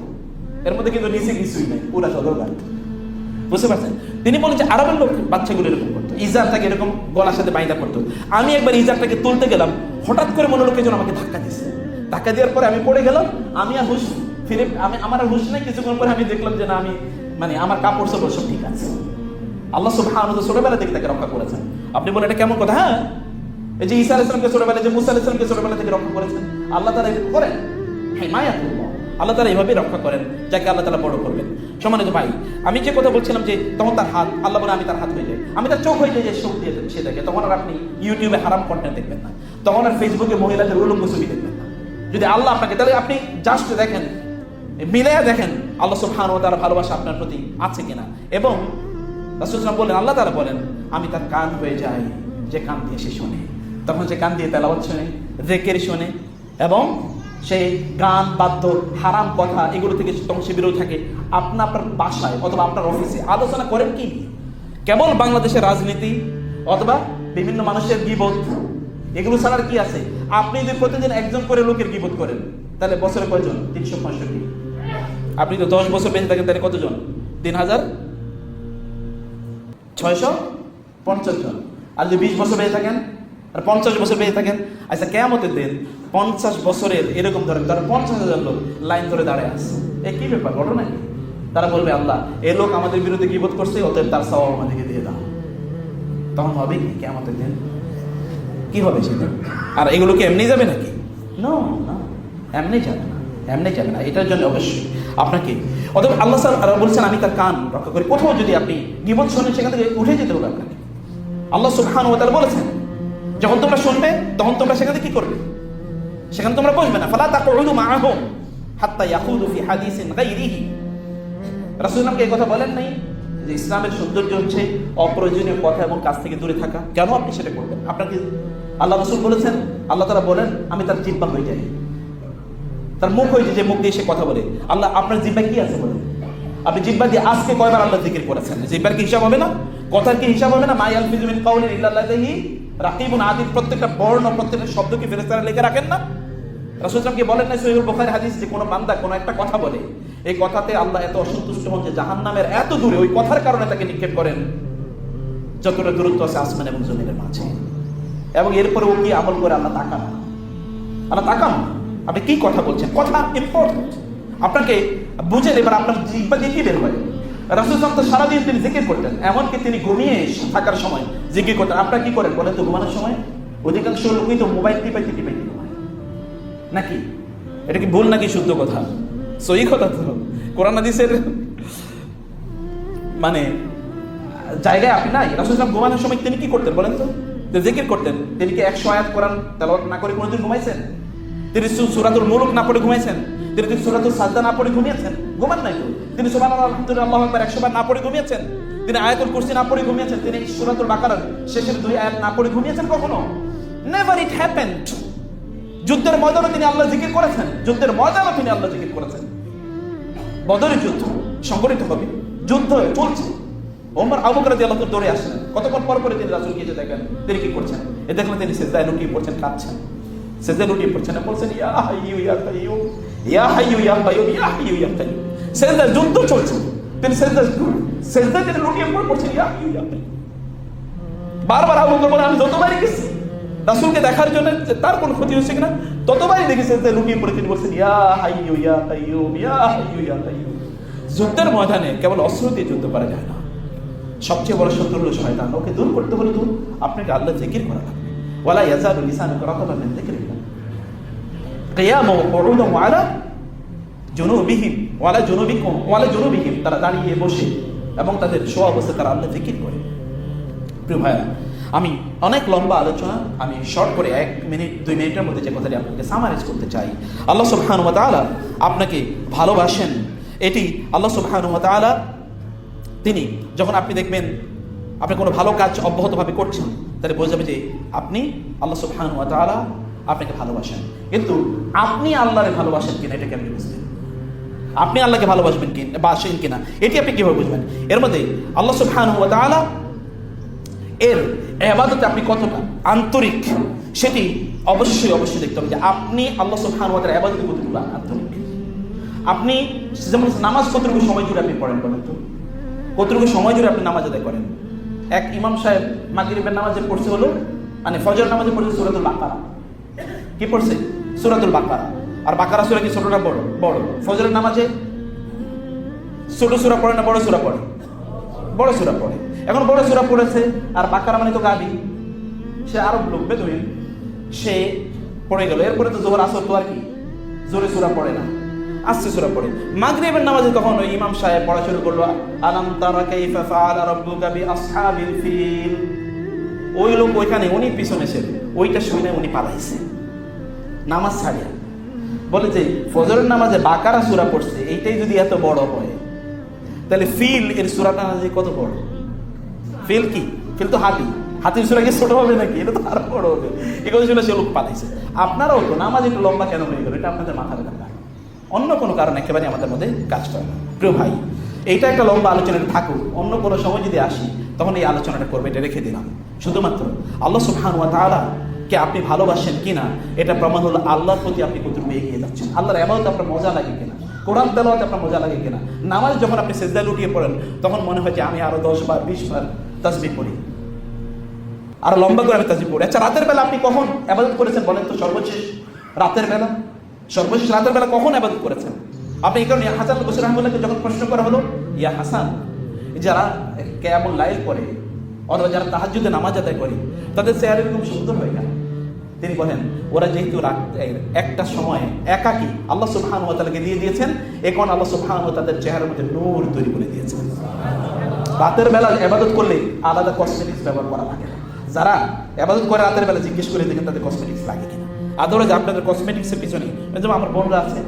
এর মধ্যে কিন্তু নিচে কিছুই নাই, পুরা সদর গাড়ি, বুঝতে পারছেন? তিনি বলেন যে আরবের লোক বাচ্চাগুলো এরকম করতো, ইজারটাকে এরকম গলার সাথে বাইন্দা করতো। আমি একবার ইজারটাকে তুলতে গেলাম, হঠাৎ করে মনে লোকের জন্য আমাকে ধাক্কা দিচ্ছে, ধাক্কা দেওয়ার পরে আমি পড়ে গেলাম, আমি আর হুশ ফিরে, আমার আর হুশ নাই। কিছুক্ষণ পরে আমি দেখলাম যে না, আমি মানে আমার কাপড় সাপড় সব ঠিক আছে। আল্লাহ সুবহানাহু ওয়া তাআলা ছোটবেলা থেকে তাকে রক্ষা করেছেন। আপনি বলেন এটা কেমন কথা? হ্যাঁ, এই যে ঈসা আলাইহিস সালামকে ছোটবেলায়, যে মুসা আলাইহিস সালামকে ছোটবেলা থেকে রক্ষা করেছেন, আল্লাহ তাআলা এটা করেন। হিমায়াতুল্লাহ, আল্লাহ তাআলা এইভাবেই রক্ষা করেন যাকে আল্লাহ তাআলা বড় করবেন। সম্মানিত ভাই, আমি যে কথা বলছিলাম যে তখন তার হাত, আল্লাহ বলে আমি তার হাত হয়ে যাই, আমি তার চোখ হয়ে যাই, যে চোখ দিয়ে সে দেখে, তখন আর আপনি ইউটিউবে হারাম কন্টেন্ট দেখবেন না, তখন আর ফেসবুকে মহিলাদের উলঙ্গ ছবি দেখবেন না। যদি আল্লাহ আপনাকে, তাহলে আপনি জাস্ট দেখেন, মিলাইয়া দেখেন আল্লাহ সুবহানাহু ওয়া তাআলা ভালোবাসা আপনার প্রতি আছে কিনা। এবং রাসূল সাল্লাল্লাহু আলাইহি ওয়াসাল্লাম বলেন, আল্লাহ তাআলা বলেন আমি তার কান হয়ে যাই যে কান দিয়ে সে শোনে, তখন সে কান দিয়ে তেলাওয়াত শোনে, জিকির শোনে, এবং সেই গান বাদ্য হারাম কথা এগুলো থেকে তখন সে বিরত থাকে। আপনার বাসায় অথবা আপনার অফিসে আলোচনা করেন কি? কেবল বাংলাদেশের রাজনীতি অথবা বিভিন্ন মানুষের গীবত, এগুলো ছাড়ার কি আছে? আপনি যদি প্রতিদিন একজন করে লোকের গীবত করেন, তাহলে বছরে কয়জন? 365। আপনি তো 10 বছর বেঁচে থাকেন, তাহলে কতজন? 3650 জন। আর যদি 20 বছর বেঁচে থাকেন আর 50 বছর বেঁচে থাকেন, আচ্ছা কিয়ামতের দিন 50 বছরের এরকম ধরেন তারা 50,000 লোক লাইন ধরে দাঁড়ায় আছে, এ কি ব্যাপার, ঘটনা কি? তারা বলবে আল্লাহ এই লোক আমাদের বিরুদ্ধে গীবত করছে, অতএব তার সওয়াব আমাদেরকে দিয়ে দাও। তখন হবে কি কিয়ামতের দিন? কি হবে সেদিন? আর এগুলো কি এমনি যাবে নাকি? না, এমনি যাবে না, এমনি যাবে না। এটার জন্য অবশ্যই আপনাকে, অতএব আল্লাহ সাল্লাল্লাহু বলছেন আমি তার কান রক্ষা করি। কোথাও যদি আপনি গীবত শোনেন, সেখান থেকে উঠে যেতে হবে আপনাকে। আল্লাহ সুবহানাহু ওয়া তাআলা বলেছেন যখন তোমরা শুনবে তখন তোমরা সেখানে কি করবে? সেখানে তোমরা বসবে না। ফালা তাকউদু মাআহুম হাত্তা ইয়াখুদু ফি হাদিসিন গায়রিহি। রাসূলুল্লাহ এই কথা বলেন নাই যে ইসলামের সৌন্দর্য হচ্ছে অপ্রয়োজনীয় কথা এবং কাজ থেকে দূরে থাকা? কেন আপনি সেটা করবেন? আপনাকে আল্লাহ রাসূল বলেছেন, আল্লাহ তাআলা বলেন আমি তার জিহ্বা হয়ে যাই, তার মুখ হয়ে যায়, যে মুখ দিয়ে সে কথা বলে। আল্লাহ আপনার জিহ্বা কি আছে বলেন? আপনি জিহ্বা দিয়ে আজকে কয়বার আল্লাহ জিকির করেছেন? জিহ্বার কি হিসাব হবে না? কথার কি হিসাব হবে না? মা ইয়ালফিযু মিন কাউলিন ইল্লা লাদাইহি রাকিবুন আতীদ। প্রত্যেকটা বর্ণ, প্রত্যেকটা শব্দ কি ফেরেশতারা লিখে রাখেন না? রাসূল সাল্লাল্লাহু আলাইহি ওয়াসাল্লাম কি বলেন না সহিহ বুখারী হাদিস, যে কোনো বান্দা কোনো একটা কথা বলে, এই কথাতে আল্লাহ এত অসন্তুষ্ট হন যে জাহান্নামের এত দূরে ওই কথার কারণে তাকে নিক্ষেপ করেন যতটা দূরত্ব আছে আসমান এবং জমিনের মাঝে। এবং এরপরে ও কি আমল করে আল্লাহ তাকান, আল্লাহ তাকান আপনি কি কথা বলছেন। কথা ইম্পর্টেন্ট, আপনাকে বুঝে এবার আপনার জিহ্বা দিয়ে কি বের হয়। রাসূল সাল্লাল্লাহু আলাইহি ওয়াসাল্লাম সারাদিন তিনি জিকির করতেন, এমনকি তিনি ঘুমিয়ে থাকার সময় জিকির করতেন। আপনারা কি করেন বলেন তো? ঘুমানোর সময় অধিকাংশ লোকই তো মোবাইল টিপাইতে ঘুমায় নাকি? এটা কি ভুল নাকি শুদ্ধ কথা? সহি কথা তো। কোরআন হাদিসের মানে জায়গায় আপনি নাই। রাসূল সাল্লাল্লাহু আলাইহি ওয়াসাল্লাম ঘুমানোর সময় তিনি কি করতেন বলেন তো? জিকির করতেন। তিনি কি 100 আয়াত কোরআন তেলাওয়াত না করে কোনোদিন ঘুমাইছেন? তিনি সূরাতুল মুলক না পড়ে ঘুমাইছেন? তিনি সূরাতুল সাজদা না পড়ে ঘুমিয়েছেন? ঘুমান নাই তো। তিনি সুবহানাল্লাহ আলহামদুলিল্লাহ আল্লাহু আকবার 100 বার না পড়ে ঘুমিয়েছেন? তিনি আয়াতুল কুরসি না পড়ে ঘুমিয়েছেন? তিনি সূরাতুল বাকারার শেষের 2 আয়াত না পড়ে ঘুমিয়েছেন কখনো? Never it happened. যুদ্ধের ময়দানে তিনি আল্লাহ জিকির করেছেন, যুদ্ধের ময়দানে তিনি আল্লাহ জিকির করেছেন। বদরের যুদ্ধ সংগঠিত হবে, যুদ্ধ চলছে, ওমর আবু বকর রাদিয়াল্লাহু আনহু দৌড়ে আসেন। কতক্ষণ পর পরে তিনি রাসূল গিয়ে দেখেন তিনি কি করছেন। এ দেখলেন তিনি সিজদায় লুটিয়ে পড়ছেন, কাঁদছেন, সিজদায় লুটিয়ে পড়ছেন, বলছেন ইয়া হাইয়ু ইয়া কাইয়ুম, ইয়া হাইয়ু ইয়া কাইয়ুম, ইয়া হাইয়ু ইয়া কাইয়ুম। সিজদায় যুদ্ধ চলছে, তিনি সিজদায় তিনি লুটিয়ে পড়ছেন ইয়া হাইয়ু ইয়া কাইয়ুম। বারবার আবু বকর বলেন আমি যতবারই গেছি রাসূলকে দেখার জন্য তার কোন ক্ষতি হচ্ছে কিনা, ততবারই দেখি সিজদায় লুটিয়ে পড়ে তিনি বলছেন ইয়া হাইয়ু ইয়া কাইয়ুম, ইয়া হাইয়ু ইয়া কাইয়ুম। যুদ্ধের ময়দানে কেবল অস্ত্র দিয়ে যুদ্ধ করা যায় না। সবচেয়ে বড় শত্রু হলো শয়তান। ওকে দূর করতে হলে তো আপনাকে আল্লাহ জিকির করা লাগবে। ওয়ালা ইয়াজালু লিসানুকা রাতাবান মিন যিকরিল্লাহ কিয়ামা ওয়া কুউদান ওয়া আলা জুনুবিহিম ওয়ালা জুনুবিকুম ওয়ালা জুনুবিহিম। তারা দাঁড়িয়ে বসে এবং তাদের শোয়া অবস্থায় তারা আল্লাহ জিকির করে। প্রিয় ভাইরা, আমি অনেক লম্বা আলোচনা আমি শর্ট করে 1 মিনিট 2 মিনিটের মধ্যে যে কথাটি আপনাকে সামারাইজ করতে চাই। আল্লাহ সুবহানাহু ওয়া তাআলা আপনাকে ভালোবাসেন। এটি আল্লাহ সুবহানাহু ওয়া তাআলা তিনি যখন আপনি দেখবেন আপনি কোনো ভালো কাজ অব্যাহতভাবে করছেন, তাহলে বোঝা যাবে যে আপনি আল্লাহ সুবহানাহু ওয়া তাআলা আপনাকে ভালোবাসেন। কিন্তু আপনি আল্লাহরে ভালোবাসেন কিনা এটা কেমন বুঝবেন? আপনি আল্লাহকে ভালোবাসবেন বাসেন কিনা এটি আপনি কিভাবে বুঝবেন? এর মধ্যে আল্লাহ সুবহানাহু ওয়া তাআলা এর ইবাদতে আপনি কতটা আন্তরিক সেটি অবশ্যই দেখতে হবে যে আপনি আল্লাহ সুবহানাহু ওয়া তাআলার ইবাদতে কতটুকু আন্তরিক। আপনি যেমন নামাজ কতটুকু সময় জুড়ে আপনি পড়েন বলেন তো? কতটুকু সময় জুড়ে আপনি নামাজ আদায় করেন? এক ইমাম সাহেব মাগরিবের নামাজে পড়ছে হলো মানে ফজর নামাজে পড়ছে সূরাতুল বাকারা। কি পড়ছে? সূরাতুল বাকারা। আর বাকারা সূরা কি ছোটটা বড়? বড়। ফজরের নামাজে ছোট সূরা পড়ে না বড় সূরা পড়ে? বড় সূরা পড়ে। এখন বড় সূরা পড়েছে আর বাকারা মানে তো গাবি, সে আরব লোক বেদুইন, সে পড়ে গেল। এরপরে তো জোহর আসর তো আর কি জোরে সূরা পড়ে না। আস্তে সূরা পড়ে। মাগরিবের নামাজে তখন ওই ইমাম সাহেব পড়া শুরু করলো, আলাম তারা কাইফা ফাআলা রাব্বুকা বিআসহাবিল ফিল। ওই লোক ওইখানে, উনি পিছনে ছিল, ওইটা শুনে উনি পালাইছে নামাজ ছাড়িয়া। বলে যে ফজরের নামাজে বাকারা সূরা পড়ছে, এইটাই যদি এত বড় হয় তাহলে ফিল এর সূরাটা নামাজে কত বড়। ফিল কি? ফিল তো হাতি, হাতির সূরা কি ছোট হবে নাকি? এটা তো আরো বড় হবে। এই কথা শুনে সে লোক পালাইছে। আপনারাও তো নামাজ একটু লম্বা কেন হয়ে গেল, এটা আপনাদের মাথার ব্যাপার, অন্য কোনো কারণ একেবারে আমাদের মধ্যে কাজ করে না। প্রিয় ভাই, এইটা একটা লম্বা আলোচনাটা থাকুক, অন্য কোনো সময় যদি আসি তখন এই আলোচনাটা করবে, এটা রেখে দিলাম। শুধুমাত্র আল্লাহ সুবহানাহু ওয়া তাআলা কে আপনি ভালোবাসেন কিনা এটা প্রমাণ হলো আল্লাহর প্রতি আপনি কতটুকু এগিয়ে যাচ্ছেন। আল্লাহর ইবাদত আপনার মজা লাগে কিনা, কোরআন তেলাওয়াত আপনার মজা লাগে কিনা। নামাজ যখন আপনি সিজদায় লুটিয়ে পড়েন তখন মনে হয় যে আমি আরো 10 বার 20 বার তাসবিহ পড়ি, আর লম্বা করে আমি তাসবিহ পড়ি। আচ্ছা, রাতের বেলা আপনি কখন ইবাদত করেছেন বলেন তো? সর্বশেষ রাতের বেলা, সর্বশেষ রাতের বেলা কখন ইবাদত করেছেন আপনি? এই কারণে হাসান বসরি রাহমাতুল্লাহকে যখন প্রশ্ন করা হলো, ইয়া হাসান, যারা কিয়ামুল লাইল করে অথবা যারা তাহাজ্জুদে নামাজ আদায় করে তাদের চেহারা এরকম সুন্দর হয় কেন? তিনি বলেন, ওরা যেহেতু একটা সময় একাকী আল্লাহ সুবহানাহু ওয়া তাআলাকে দিয়ে দিয়েছেন, এখন আল্লাহ সুবহানাহু ওয়া তাআলার চেহারার মধ্যে নূর তৈরি করে দিয়েছেন। রাতের বেলা ইবাদত করলে আলাদা কসমেটিক্স ব্যবহার করা লাগে না। যারা ইবাদত করে রাতের বেলা জিজ্ঞেস করে দেখেন তাদের কসমেটিক্স লাগে কিনা। আদরে যে আপনাদের কসমেটিক্সের পিছনে, যেমন আমার বোনরা আছে,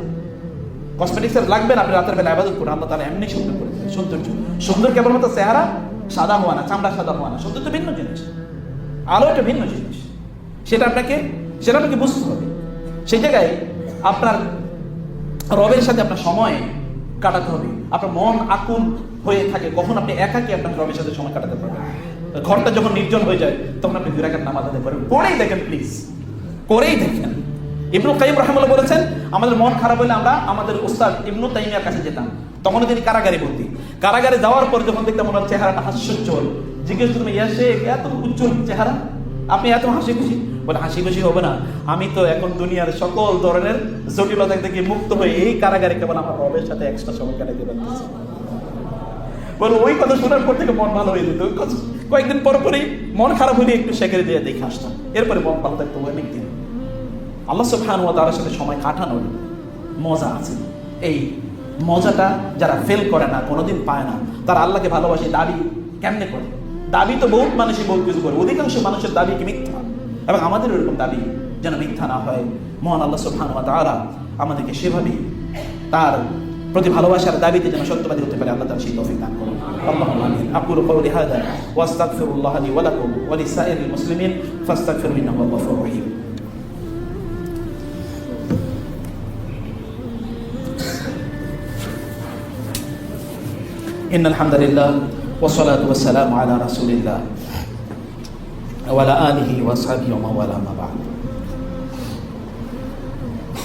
কসমেটিক্সের লাগবে না, আপনি রাতের বেলা ইবাদত করুন, আল্লাহ তাআলা এমনি সুন্দর করে দেন। সৌন্দর্য, সুন্দর কেবলমাত্র চেহারা সাদা হওয়া না, চামড়া সাদা হওয়া না, সুন্দর তো ভিন্ন জিনিস, আলো একটা ভিন্ন জিনিস, সেটা আপনাকে বুঝতে হবে। সেই জায়গায় আপনার রবের সাথে আপনার সময় কাটাতে হবে। আপনার মন আকুল হয়ে থাকে কখন আপনি একাকী আপনার রবের সাথে সময় কাটাতে পারবেন। ঘরটা যখন নির্জন হয়ে যায় তখন আপনি 2 রাকাত নামাজ আদায় করেন, করেই দেখেন, প্লিজ করেই দেখেন। ইবনুল কাইয়িম রাহিমাহুল্লাহ বলেছেন, আমাদের মন খারাপ হলে আমরা আমাদের উস্তাদ ইবনু তাইমিয়ার কাছে যেতাম। তখন তিনি কারাগারে ভর্তি। কারাগারে যাওয়ার পর যখন দেখতাম ওনার চেহারাটা হাস্যোজ্জ্বল, জিজ্ঞেস করতাম, ইয়া শেখ, এত উজ্জ্বল চেহারা, আপনি এত হাসি খুশি? বলে, হাসি খুশি হবে না, আমি তো এখন দুনিয়ার সকল ধরনের জটিলতা থেকে মুক্ত হয়ে এই কারাগারে কেবল আমার রবের সাথে এক্সট্রা সময় কাটাতে পারতেছি। বলে, ওই কথা শোনার পর থেকে মন ভালো হয়ে যেত। কয়েকদিন পর পরেই মন খারাপ হলে একটু শেখের দিয়ে দেখে আসতাম, এরপরে মন ভালো থাকতো অনেকদিন। আল্লাহ সুবহানাহু ওয়া তাআলার সাথে সময় কাটানোর মজা আছে। এই মজাটা যারা ফেল করে না, কোনোদিন পায় না, তারা আল্লাহকে ভালোবাসে দাবি কেমনে করে? দাবি তো বহুত মানুষই বহুত কিছু করে, অধিকাংশ মানুষের দাবি কি মিথ্যা, এবং আমাদের এরকম দাবি যেন মিথ্যা না হয়। মহান আল্লাহ সুবহানাহু ওয়া তাআলা আমাদেরকে সেভাবেই তার প্রতি ভালোবাসার দাবিতে যেন সত্যবাদী হতে পারে, আল্লাহ তাআলা সেই তৌফিক দান করুন। আল্লাহুম্মা আমিন। আকুলু কওলি হাযা ওয়া আস্তাগফিরুল্লাহ লি ওয়া লাকুম ওয়া লিসাইরিল মুসলিমিন ফাস্তাগফিরু ইন্নাহু হুয়াল গফুরুর রহিম। إن الحمد لله والصلاة والسلام على رسول الله وعلى آله وأصحابه ومن والاه ما بعد.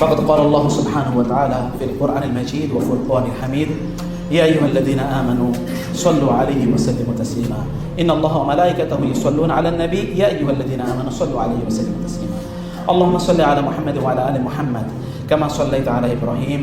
فقد قال الله سبحانه وتعالى في القرآن المجيد وفرقان الحميد: يا أيها الذين آمنوا صلوا عليه وسلموا تسليما إن الله وملائكته يصلون على النبي يا أيها الذين آمنوا صلوا عليه وسلموا تسليما اللهم صل على محمد وعلى آل محمد كما صليت على إبراهيم